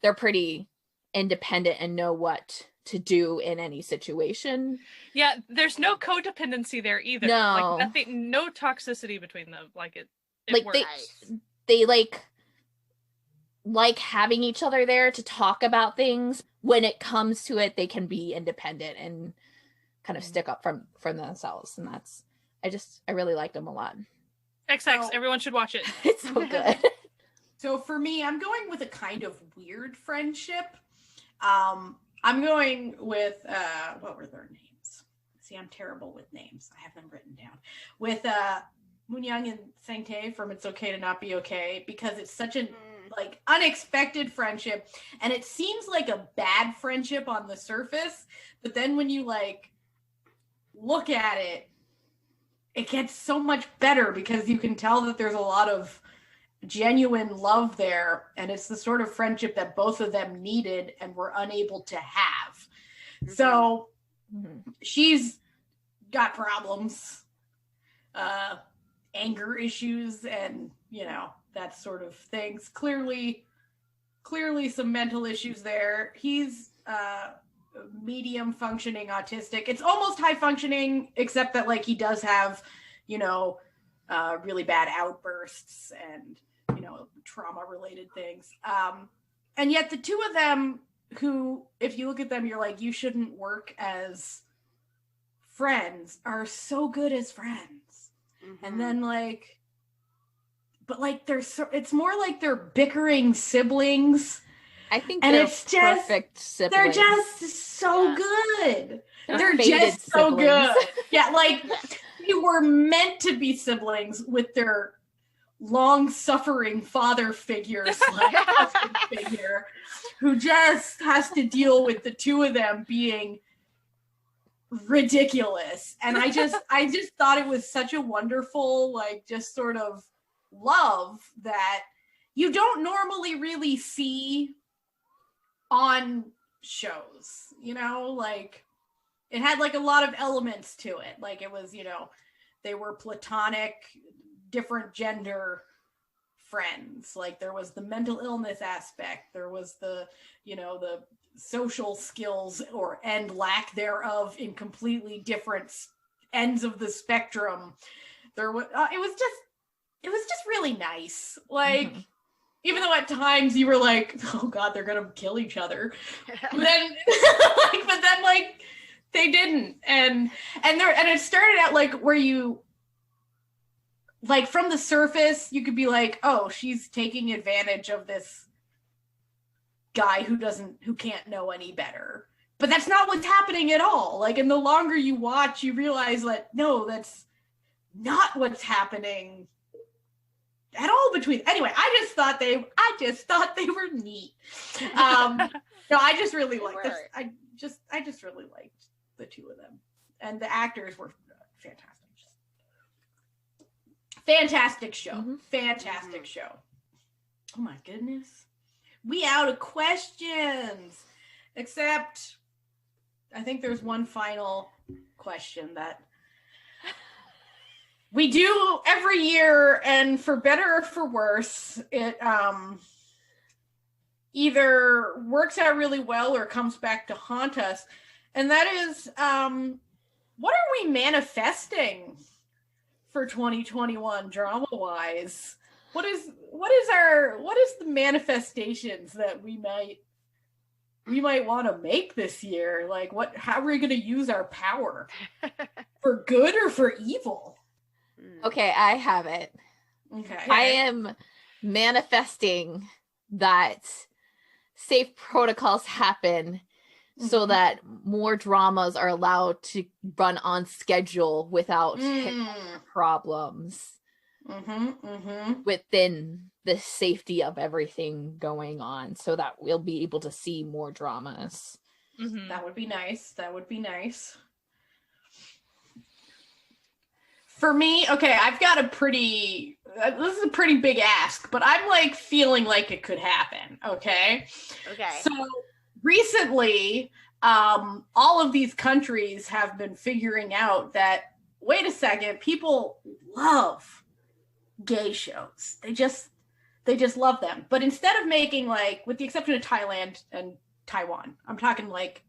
they're pretty independent and know what to do in any situation. Yeah, there's no codependency there either. No, like nothing, no toxicity between them. Like it like works. They like having each other there to talk about things. When it comes to it, they can be independent and kind of stick up from themselves, and that's I really liked them a lot. XX, everyone should watch it. It's so good. So for me, I'm going with a kind of weird friendship. I'm going with what were their names? See, I'm terrible with names. I have them written down. With Moonyoung and Sangtae from It's Okay to Not Be Okay, because it's such an like unexpected friendship, and it seems like a bad friendship on the surface, but then when you like look at it, it gets so much better because you can tell that there's a lot of genuine love there, and it's the sort of friendship that both of them needed and were unable to have. So she's got problems, anger issues, and that sort of things. Clearly some mental issues there. He's medium functioning autistic. It's almost high functioning, except that like he does have really bad outbursts and trauma related things, and yet the two of them, who if you look at them you're like, you shouldn't work as friends, are so good as friends. And then it's more like they're bickering siblings. I think and they're it's just perfect siblings. they're just so good. They're fated just so siblings. good. Yeah, like they were meant to be siblings with their long-suffering father figure / husband figure, who just has to deal with the two of them being ridiculous. And I just thought it was such a wonderful, like, just sort of love that you don't normally really see on shows, like it had like a lot of elements to it. Like it was, they were platonic, different gender friends. Like there was the mental illness aspect. There was the social skills and lack thereof in completely different ends of the spectrum. There was, it was just really nice. Like, even though at times you were like, oh God, they're gonna kill each other. But then, they didn't. And it started out like where you, like from the surface, you could be like, oh, she's taking advantage of this guy who can't know any better. But that's not what's happening at all. Like, and the longer you watch, you realize that no, that's not what's happening at all between. Anyway, I just thought they were neat. No, I just really liked this. I just really liked the two of them, and the actors were fantastic. Fantastic show. Fantastic show. Oh my goodness. We out of questions. Except I think there's one final question that we do every year, and for better or for worse, it either works out really well or comes back to haunt us. And that is, what are we manifesting for 2021 drama-wise? What is the manifestations that we might want to make this year? Like, how are we going to use our power? For good or for evil? Okay, I have it. Okay. I am manifesting that safe protocols happen so that more dramas are allowed to run on schedule without problems within the safety of everything going on, so that we'll be able to see more dramas. That would be nice. For me, okay, I've got this is a pretty big ask, but I'm like feeling like it could happen, okay? So recently, all of these countries have been figuring out that, wait a second, people love gay shows. They just love them. But instead of making, like, with the exception of Thailand and Taiwan, I'm talking like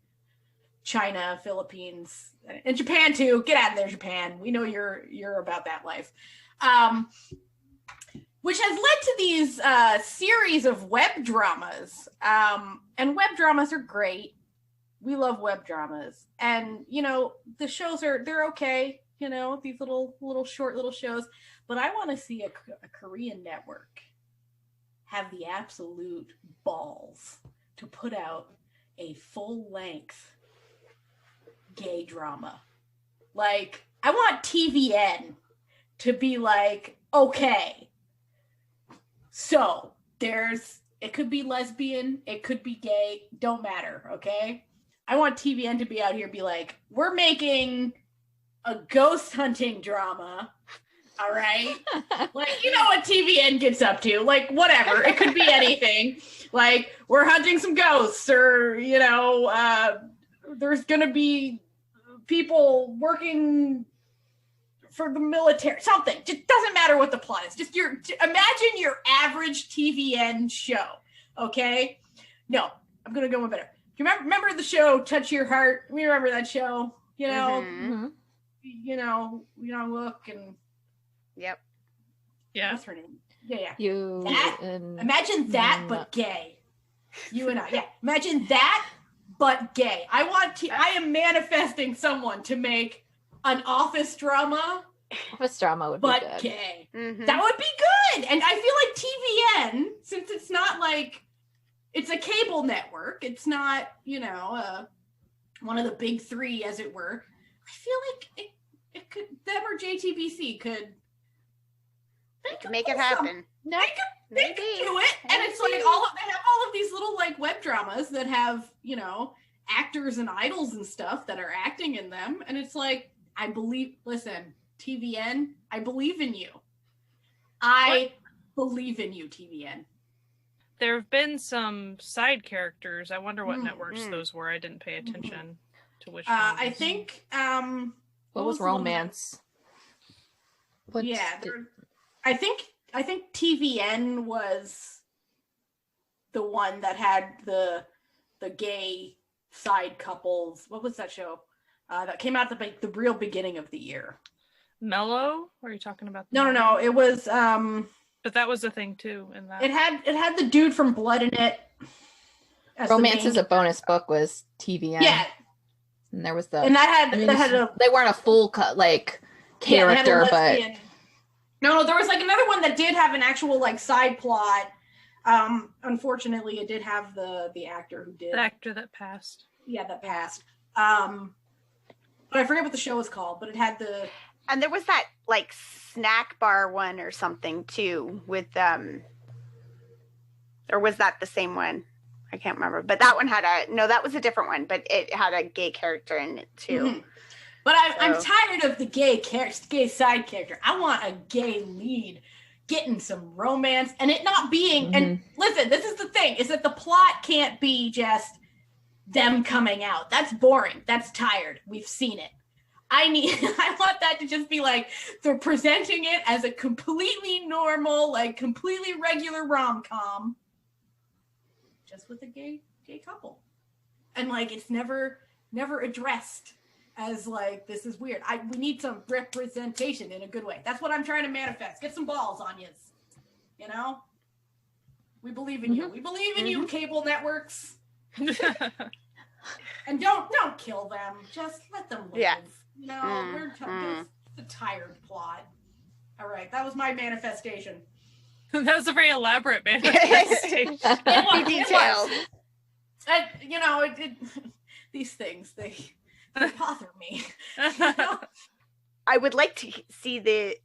China, Philippines, and Japan too. Get out of there, Japan. We know you're about that life. Which has led to these series of web dramas. And web dramas are great. We love web dramas. And, the shows they're okay, these little short shows. But I want to see a Korean network have the absolute balls to put out a full-length gay drama. Like, I want TVN to be like, okay, so it could be lesbian, it could be gay, don't matter, okay? I want TVN to be out here be like, we're making a ghost hunting drama, all right? Like, you know what TVN gets up to, like, whatever, it could be anything. Like, we're hunting some ghosts, or, you know, there's gonna be people working for the military, something. Just doesn't matter what the plot is. Just imagine your average TVN show, okay? No, I'm gonna go one better. Do you remember the show Touch Your Heart? We remember that show, you know? Mm-hmm. You know, look and... Yep. Yeah. What's her name? Yeah. Imagine that, but gay. You and I, yeah. Imagine that, but gay. I am manifesting someone to make an office drama. Office drama would but be good. Gay. Mm-hmm. That would be good. And I feel like TVN, since it's not like, it's a cable network, it's not, you know, one of the big three, as it were. I feel like it could, them or JTBC could make it happen. They could do it. And it's like they have all of these little like web dramas that have, you know, actors and idols and stuff that are acting in them. And it's like, listen, TVN, I believe in you. I believe in you, TVN. There have been some side characters. I wonder what networks those were. I didn't pay attention to which ones. I think what was Romance? I think TVN was the one that had the gay side couples. What was that show? That came out at the real beginning of the year. Mellow? Or are you talking about? No. It was. But that was a thing too. In that it had the dude from Blood in it. Romance is a bonus book was TVN. Yeah. And there was they weren't a full character, but no, there was like another one that did have an actual like side plot. Unfortunately, it did have the actor who did. The actor that passed. Yeah, that passed. But I forget what the show was called, but it had the... And there was that, like, snack bar one or something, too, with, or was that the same one? I can't remember. But that one had that was a different one, but it had a gay character in it, too. Mm-hmm. But I'm tired of the gay side character. I want a gay lead getting some romance and it not being... And listen, this is the thing, is that the plot can't be just them coming out. That's boring. That's tired. We've seen it. I want that to just be like, they're presenting it as a completely normal, like completely regular rom-com. Just with a gay couple. And like, it's never addressed as like, this is weird. We need some representation in a good way. That's what I'm trying to manifest. Get some balls on yous. You know? We believe in you. We believe in you, cable networks. And don't kill them. Just let them live. Yeah. You know, it's a tired plot. All right, that was my manifestation. That was a very elaborate manifestation. Detailed. You know, these things, they bother me. You know? I would like to see the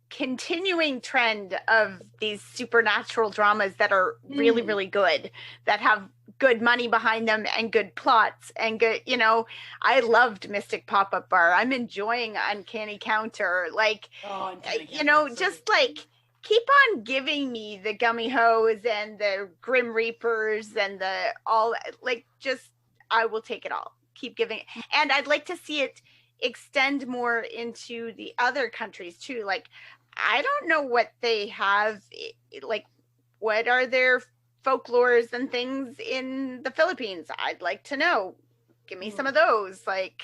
continuing trend of these supernatural dramas that are really, really good, that have good money behind them and good plots and good, you know. I loved Mystic Pop-Up Bar. I'm enjoying Uncanny Counter. Like, you know, just like keep on giving me the Gummy Hoes and the Grim Reapers and the all, like, just, I will take it all. Keep giving it. And I'd like to see it extend more into the other countries too. Like, I don't know what they have, like, what are their folklores and things in the Philippines? I'd like to know. Give me some of those. Like,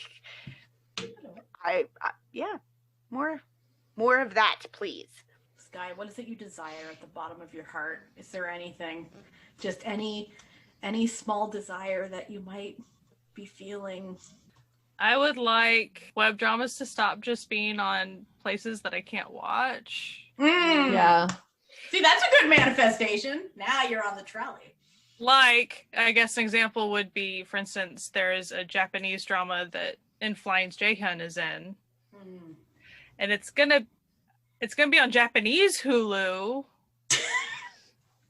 I yeah, more of that, please. Sky, what is it you desire at the bottom of your heart? Is there anything, just any small desire that you might be feeling? I would like web dramas to stop just being on places that I can't watch. Yeah. See, See, that's a good manifestation. Now you're on the trolley. Like, I guess an example would be, for instance, there is a Japanese drama that In Flying's Jae-hyun is in. And it's gonna be on Japanese Hulu.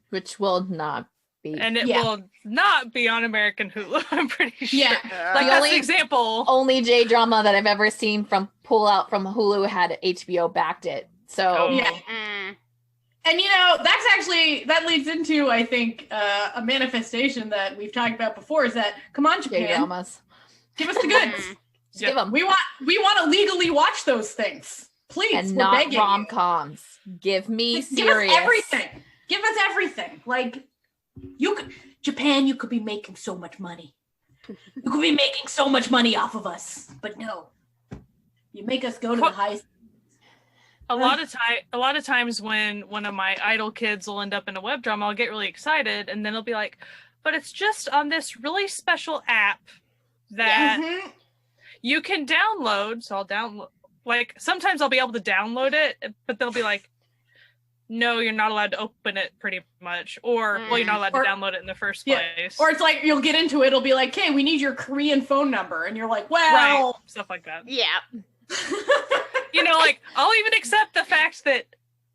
Which will not be. And it will not be on American Hulu, I'm pretty sure. Yeah. Like, The that's only- an example. Only J drama that I've ever seen from pull out from Hulu had HBO backed it. So Yeah. Mm. And that leads into, I think, a manifestation that we've talked about before is that, come on, J Japan, dramas. give us the goods. Just give them. We want to legally watch those things. Please, And we're not begging you. rom-coms. Give me Give serious. us everything. Give us everything. Like, Japan, you could be making so much money. You could be making so much money off of us. But no. You make us go to the highest. A lot of times when one of my idol kids will end up in a web drama, I'll get really excited, and then it'll be like, but it's just on this really special app that you can download. So I'll download, like, sometimes I'll be able to download it, but they'll be like, no, you're not allowed to open it, pretty much. Or, well, you're not allowed to download it in the first place. Or it's like, you'll get into it, it'll be like, hey, we need your Korean phone number. And you're like, well. Right. Stuff like that. Yeah. You know, like, I'll even accept the fact that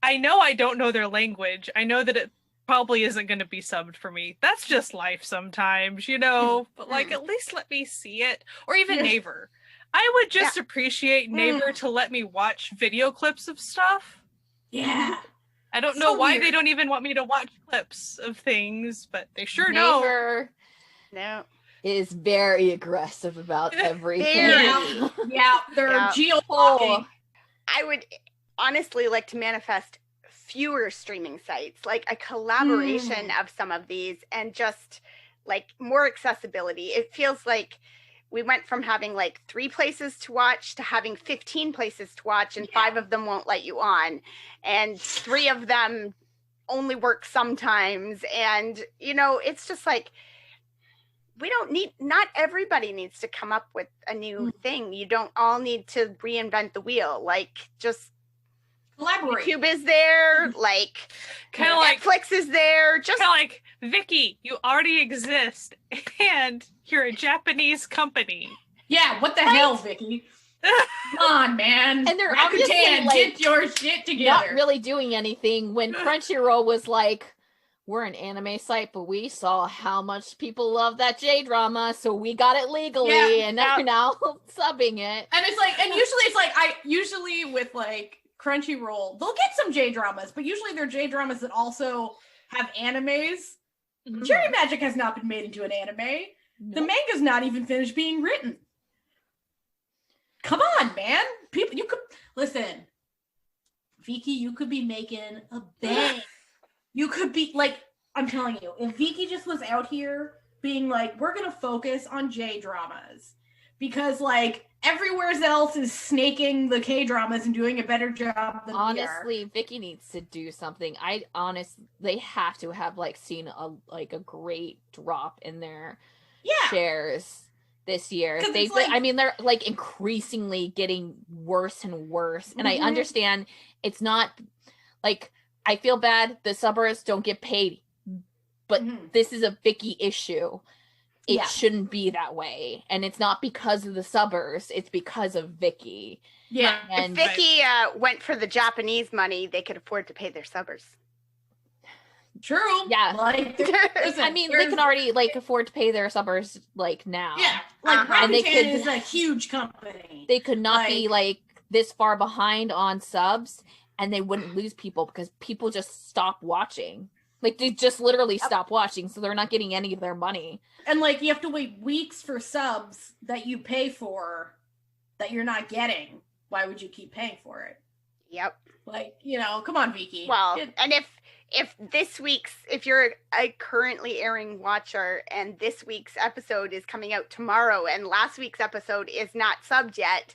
I know I don't know their language. I know that it probably isn't going to be subbed for me. That's just life sometimes, you know? But, like, at least let me see it. Or even Naver. I would just appreciate Naver to let me watch video clips of stuff. Yeah. I don't know why they don't even want me to watch clips of things, but they sure know. Naver No. is very aggressive about everything. Yeah, they're geo-blocking. I would honestly like to manifest fewer streaming sites, like a collaboration of some of these, and just like more accessibility. It feels like we went from having like 3 places to watch to having 15 places to watch, and 5 of them won't let you on, and 3 of them only work sometimes. And, you know, it's just like, not everybody needs to come up with a new thing. You don't all need to reinvent the wheel. Like, just collaborate. YouTube is there, like, kind of like Netflix is there. Just kind of like, Vicky, you already exist, and you're a Japanese company. Yeah, what the hell, Vicky? Come on, man. And they're Rakuten, obviously, like, get your shit together. Not really doing anything when Crunchyroll was like, we're an anime site, but we saw how much people love that J-drama, so we got it legally, and they're now subbing it. And it's like, and usually it's like, usually with like Crunchyroll, they'll get some J-dramas, but usually they're J-dramas that also have animes. Cherry Magic has not been made into an anime. The manga's not even finished being written. Come on, man. People, you could, listen, Viki, you could be making a bang. You could be, like, I'm telling you, if Viki just was out here being like, we're going to focus on J-dramas, because, like, everywhere else is snaking the K-dramas and doing a better job than honestly, Viki needs to do something. They have to have, like, seen a great drop in their shares this year. They're like increasingly getting worse and worse. And I understand it's not like, I feel bad the subbers don't get paid, but this is a Viki issue. It shouldn't be that way. And it's not because of the subbers, it's because of Viki. Yeah. And if Viki went for the Japanese money, they could afford to pay their subbers. True. Yeah. Like, listen, I mean, they can already like afford to pay their subbers like now. Yeah. Like Rakuten is a huge company. They could not be like this far behind on subs, and they wouldn't lose people because people just stop watching. Like, they just literally stop watching, so they're not getting any of their money. And like, you have to wait weeks for subs that you pay for that you're not getting. Why would you keep paying for it? Yep. Like, you know, come on, Viki. Well, and if you're a currently airing watcher and this week's episode is coming out tomorrow and last week's episode is not subbed yet,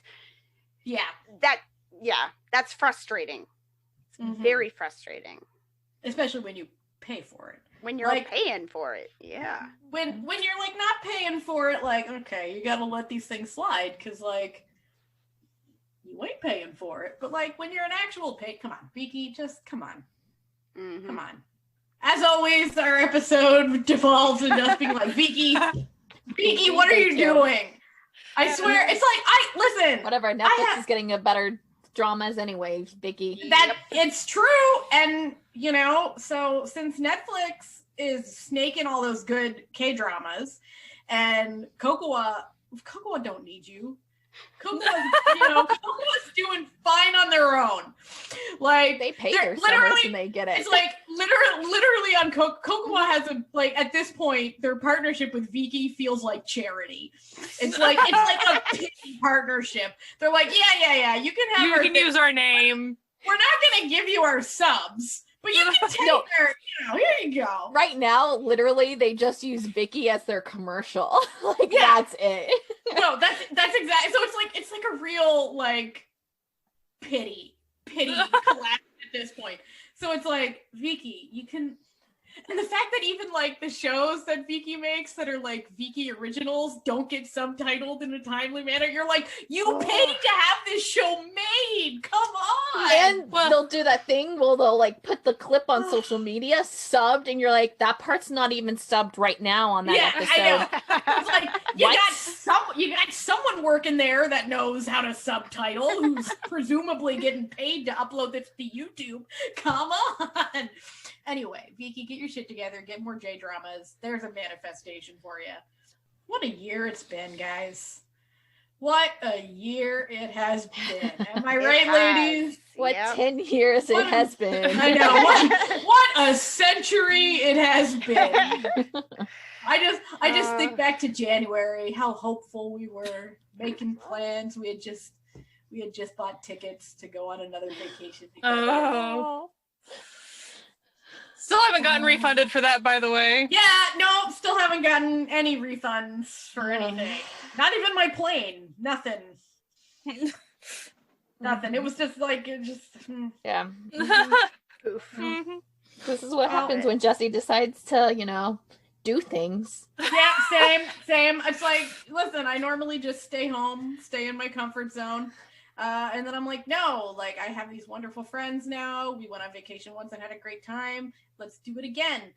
that's frustrating. It's very frustrating. Especially when you pay for it. When you're like, paying for it, yeah. When you're like not paying for it, like, okay, you gotta let these things slide, because like, you ain't paying for it. But like, when you're an actual pay, come on, Viki, just come on. Mhm. Come on. As always, our episode devolves into us being like, Vicky, what are you doing? I swear, it's like, listen. Whatever, Netflix is getting a better dramas anyway, Vicky. It's true. And, so since Netflix is snaking all those good K-dramas, and Cocoa don't need you. Cocoa's doing fine on their own. Like, they pay their sellers and they get it. It's like literally on Cocoa has at this point their partnership with Viki feels like charity. It's like a pity partnership. They're like, yeah, you can use our name. We're not gonna give you our subs, but you can take our, here you go. Right now, literally, they just use Vicky as their commercial. That's it. No, that's exactly. So it's like a real pity collapse at this point. So it's like, Vicky, you can, and the fact that even the shows that Vicky makes that are Vicky originals don't get subtitled in a timely manner. You're like, you paid to have this show made. Come on. And they'll do that thing where they'll put the clip on social media subbed, and you're like, that part's not even subbed right now on that episode. I know. It's like you got someone working there that knows how to subtitle, who's presumably getting paid to upload this to YouTube. Come on. Anyway, Vicky, get your shit together. Get more J-dramas. There's a manifestation for you. What a year it's been, guys. What a year it has been. Am I right, ladies? What 10 years it has been. I know. What a century it has been. I just think back to January, how hopeful we were, making plans. We had just bought tickets to go on another vacation together. Still haven't gotten refunded for that, by the way. Yeah, no, still haven't gotten any refunds for anything. Not even my plane. Nothing. Nothing. It was just yeah. This is what happens when Jesse decides to, do things. Yeah, same. It's like, listen, I normally just stay home, stay in my comfort zone. And then I'm like, no, I have these wonderful friends now. We went on vacation once and had a great time. Let's do it again.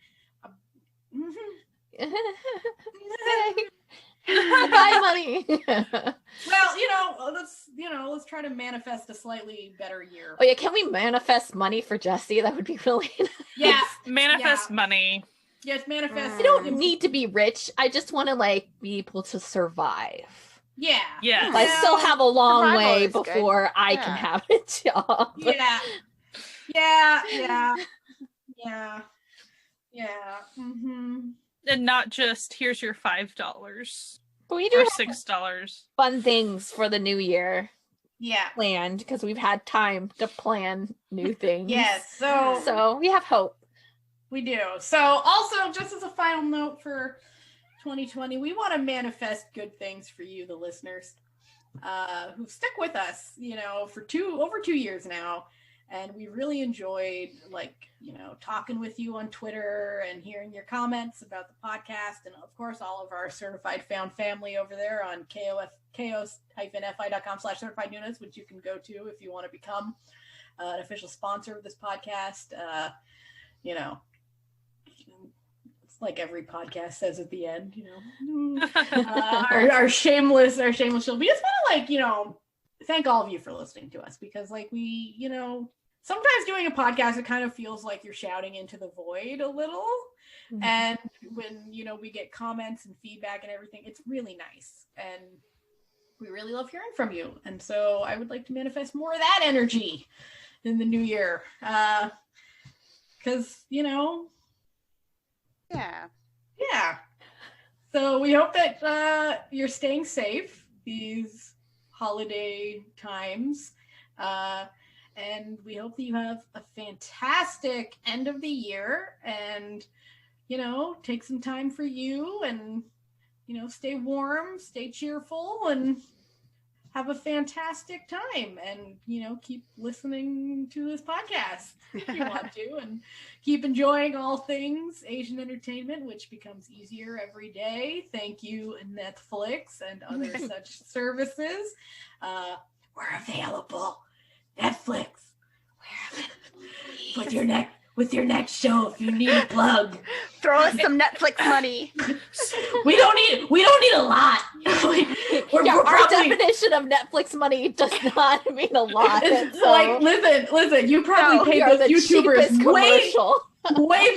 Bye, money. Well, let's try to manifest a slightly better year. Oh yeah, can we manifest money for Jesse? That would be really nice. Yeah, manifest money. Yes, manifest. I don't need to be rich. I just want to be able to survive. Yeah. I still have a long way Survival is before I can have a job. Yeah. Mm-hmm. And not just, here's your $5 But we do or have $6. fun things for the new year. Yeah. Planned, because we've had time to plan new things. Yes. So we have hope. We do. So also, just as a final note for 2020, we want to manifest good things for you, the listeners, who've stuck with us, for over 2 years now. And we really enjoyed, talking with you on Twitter and hearing your comments about the podcast. And of course, all of our certified found family over there on kos-fi.com/CertifiedNoonas, which you can go to if you want to become an official sponsor of this podcast. It's like every podcast says at the end, our shameless show. We just want to thank all of you for listening to us, because we, sometimes doing a podcast, it kind of feels like you're shouting into the void a little. Mm-hmm. And when, we get comments and feedback and everything, it's really nice. And we really love hearing from you. And so I would like to manifest more of that energy in the new year. Because, Yeah. So we hope that you're staying safe these holiday times. And we hope that you have a fantastic end of the year and, take some time for you and, stay warm, stay cheerful, and have a fantastic time. And, keep listening to this podcast if you want to, and keep enjoying all things Asian entertainment, which becomes easier every day. Thank you, Netflix and other such services. We're available. Netflix. Put with your next show if you need a plug. Throw us some Netflix money. We don't need a lot. Our definition of Netflix money does not mean a lot. So like, listen, you probably paid those YouTubers way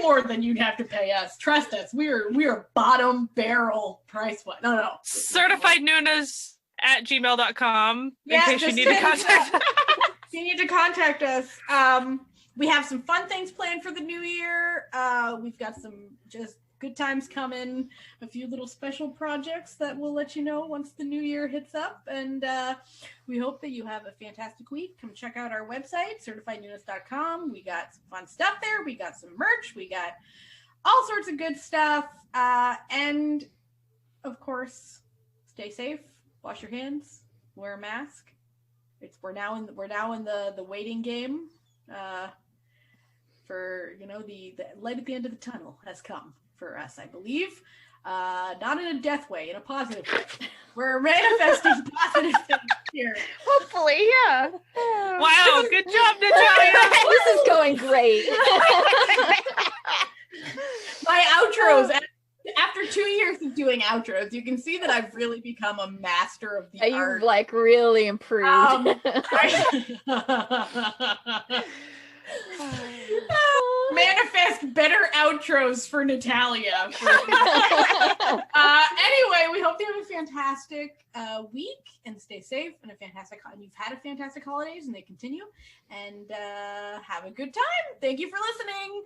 more than you'd have to pay us. Trust us, we are bottom barrel price point. No. CertifiedNoonas@gmail.com in case you need to contact us. You need to contact us. We have some fun things planned for the new year. We've got some just good times coming, a few little special projects that we'll let you know once the new year hits up. And we hope that you have a fantastic week. Come check out our website, CertifiedNoonas.com. We got some fun stuff there. We got some merch. We got all sorts of good stuff. And of course, stay safe, wash your hands, wear a mask. We're now in the waiting game. For the light at the end of the tunnel has come for us, I believe. Not in a death way, in a positive way. We're manifesting positive things here. Hopefully, yeah. Wow, good job, Natalia. This is going great. My outros. After 2 years of doing outros, you can see that I've really become a master of the art. You've like really improved. Manifest better outros for Natalia. Anyway, we hope you have a fantastic week and stay safe and you've had a fantastic holidays and they continue, and have a good time. Thank you for listening.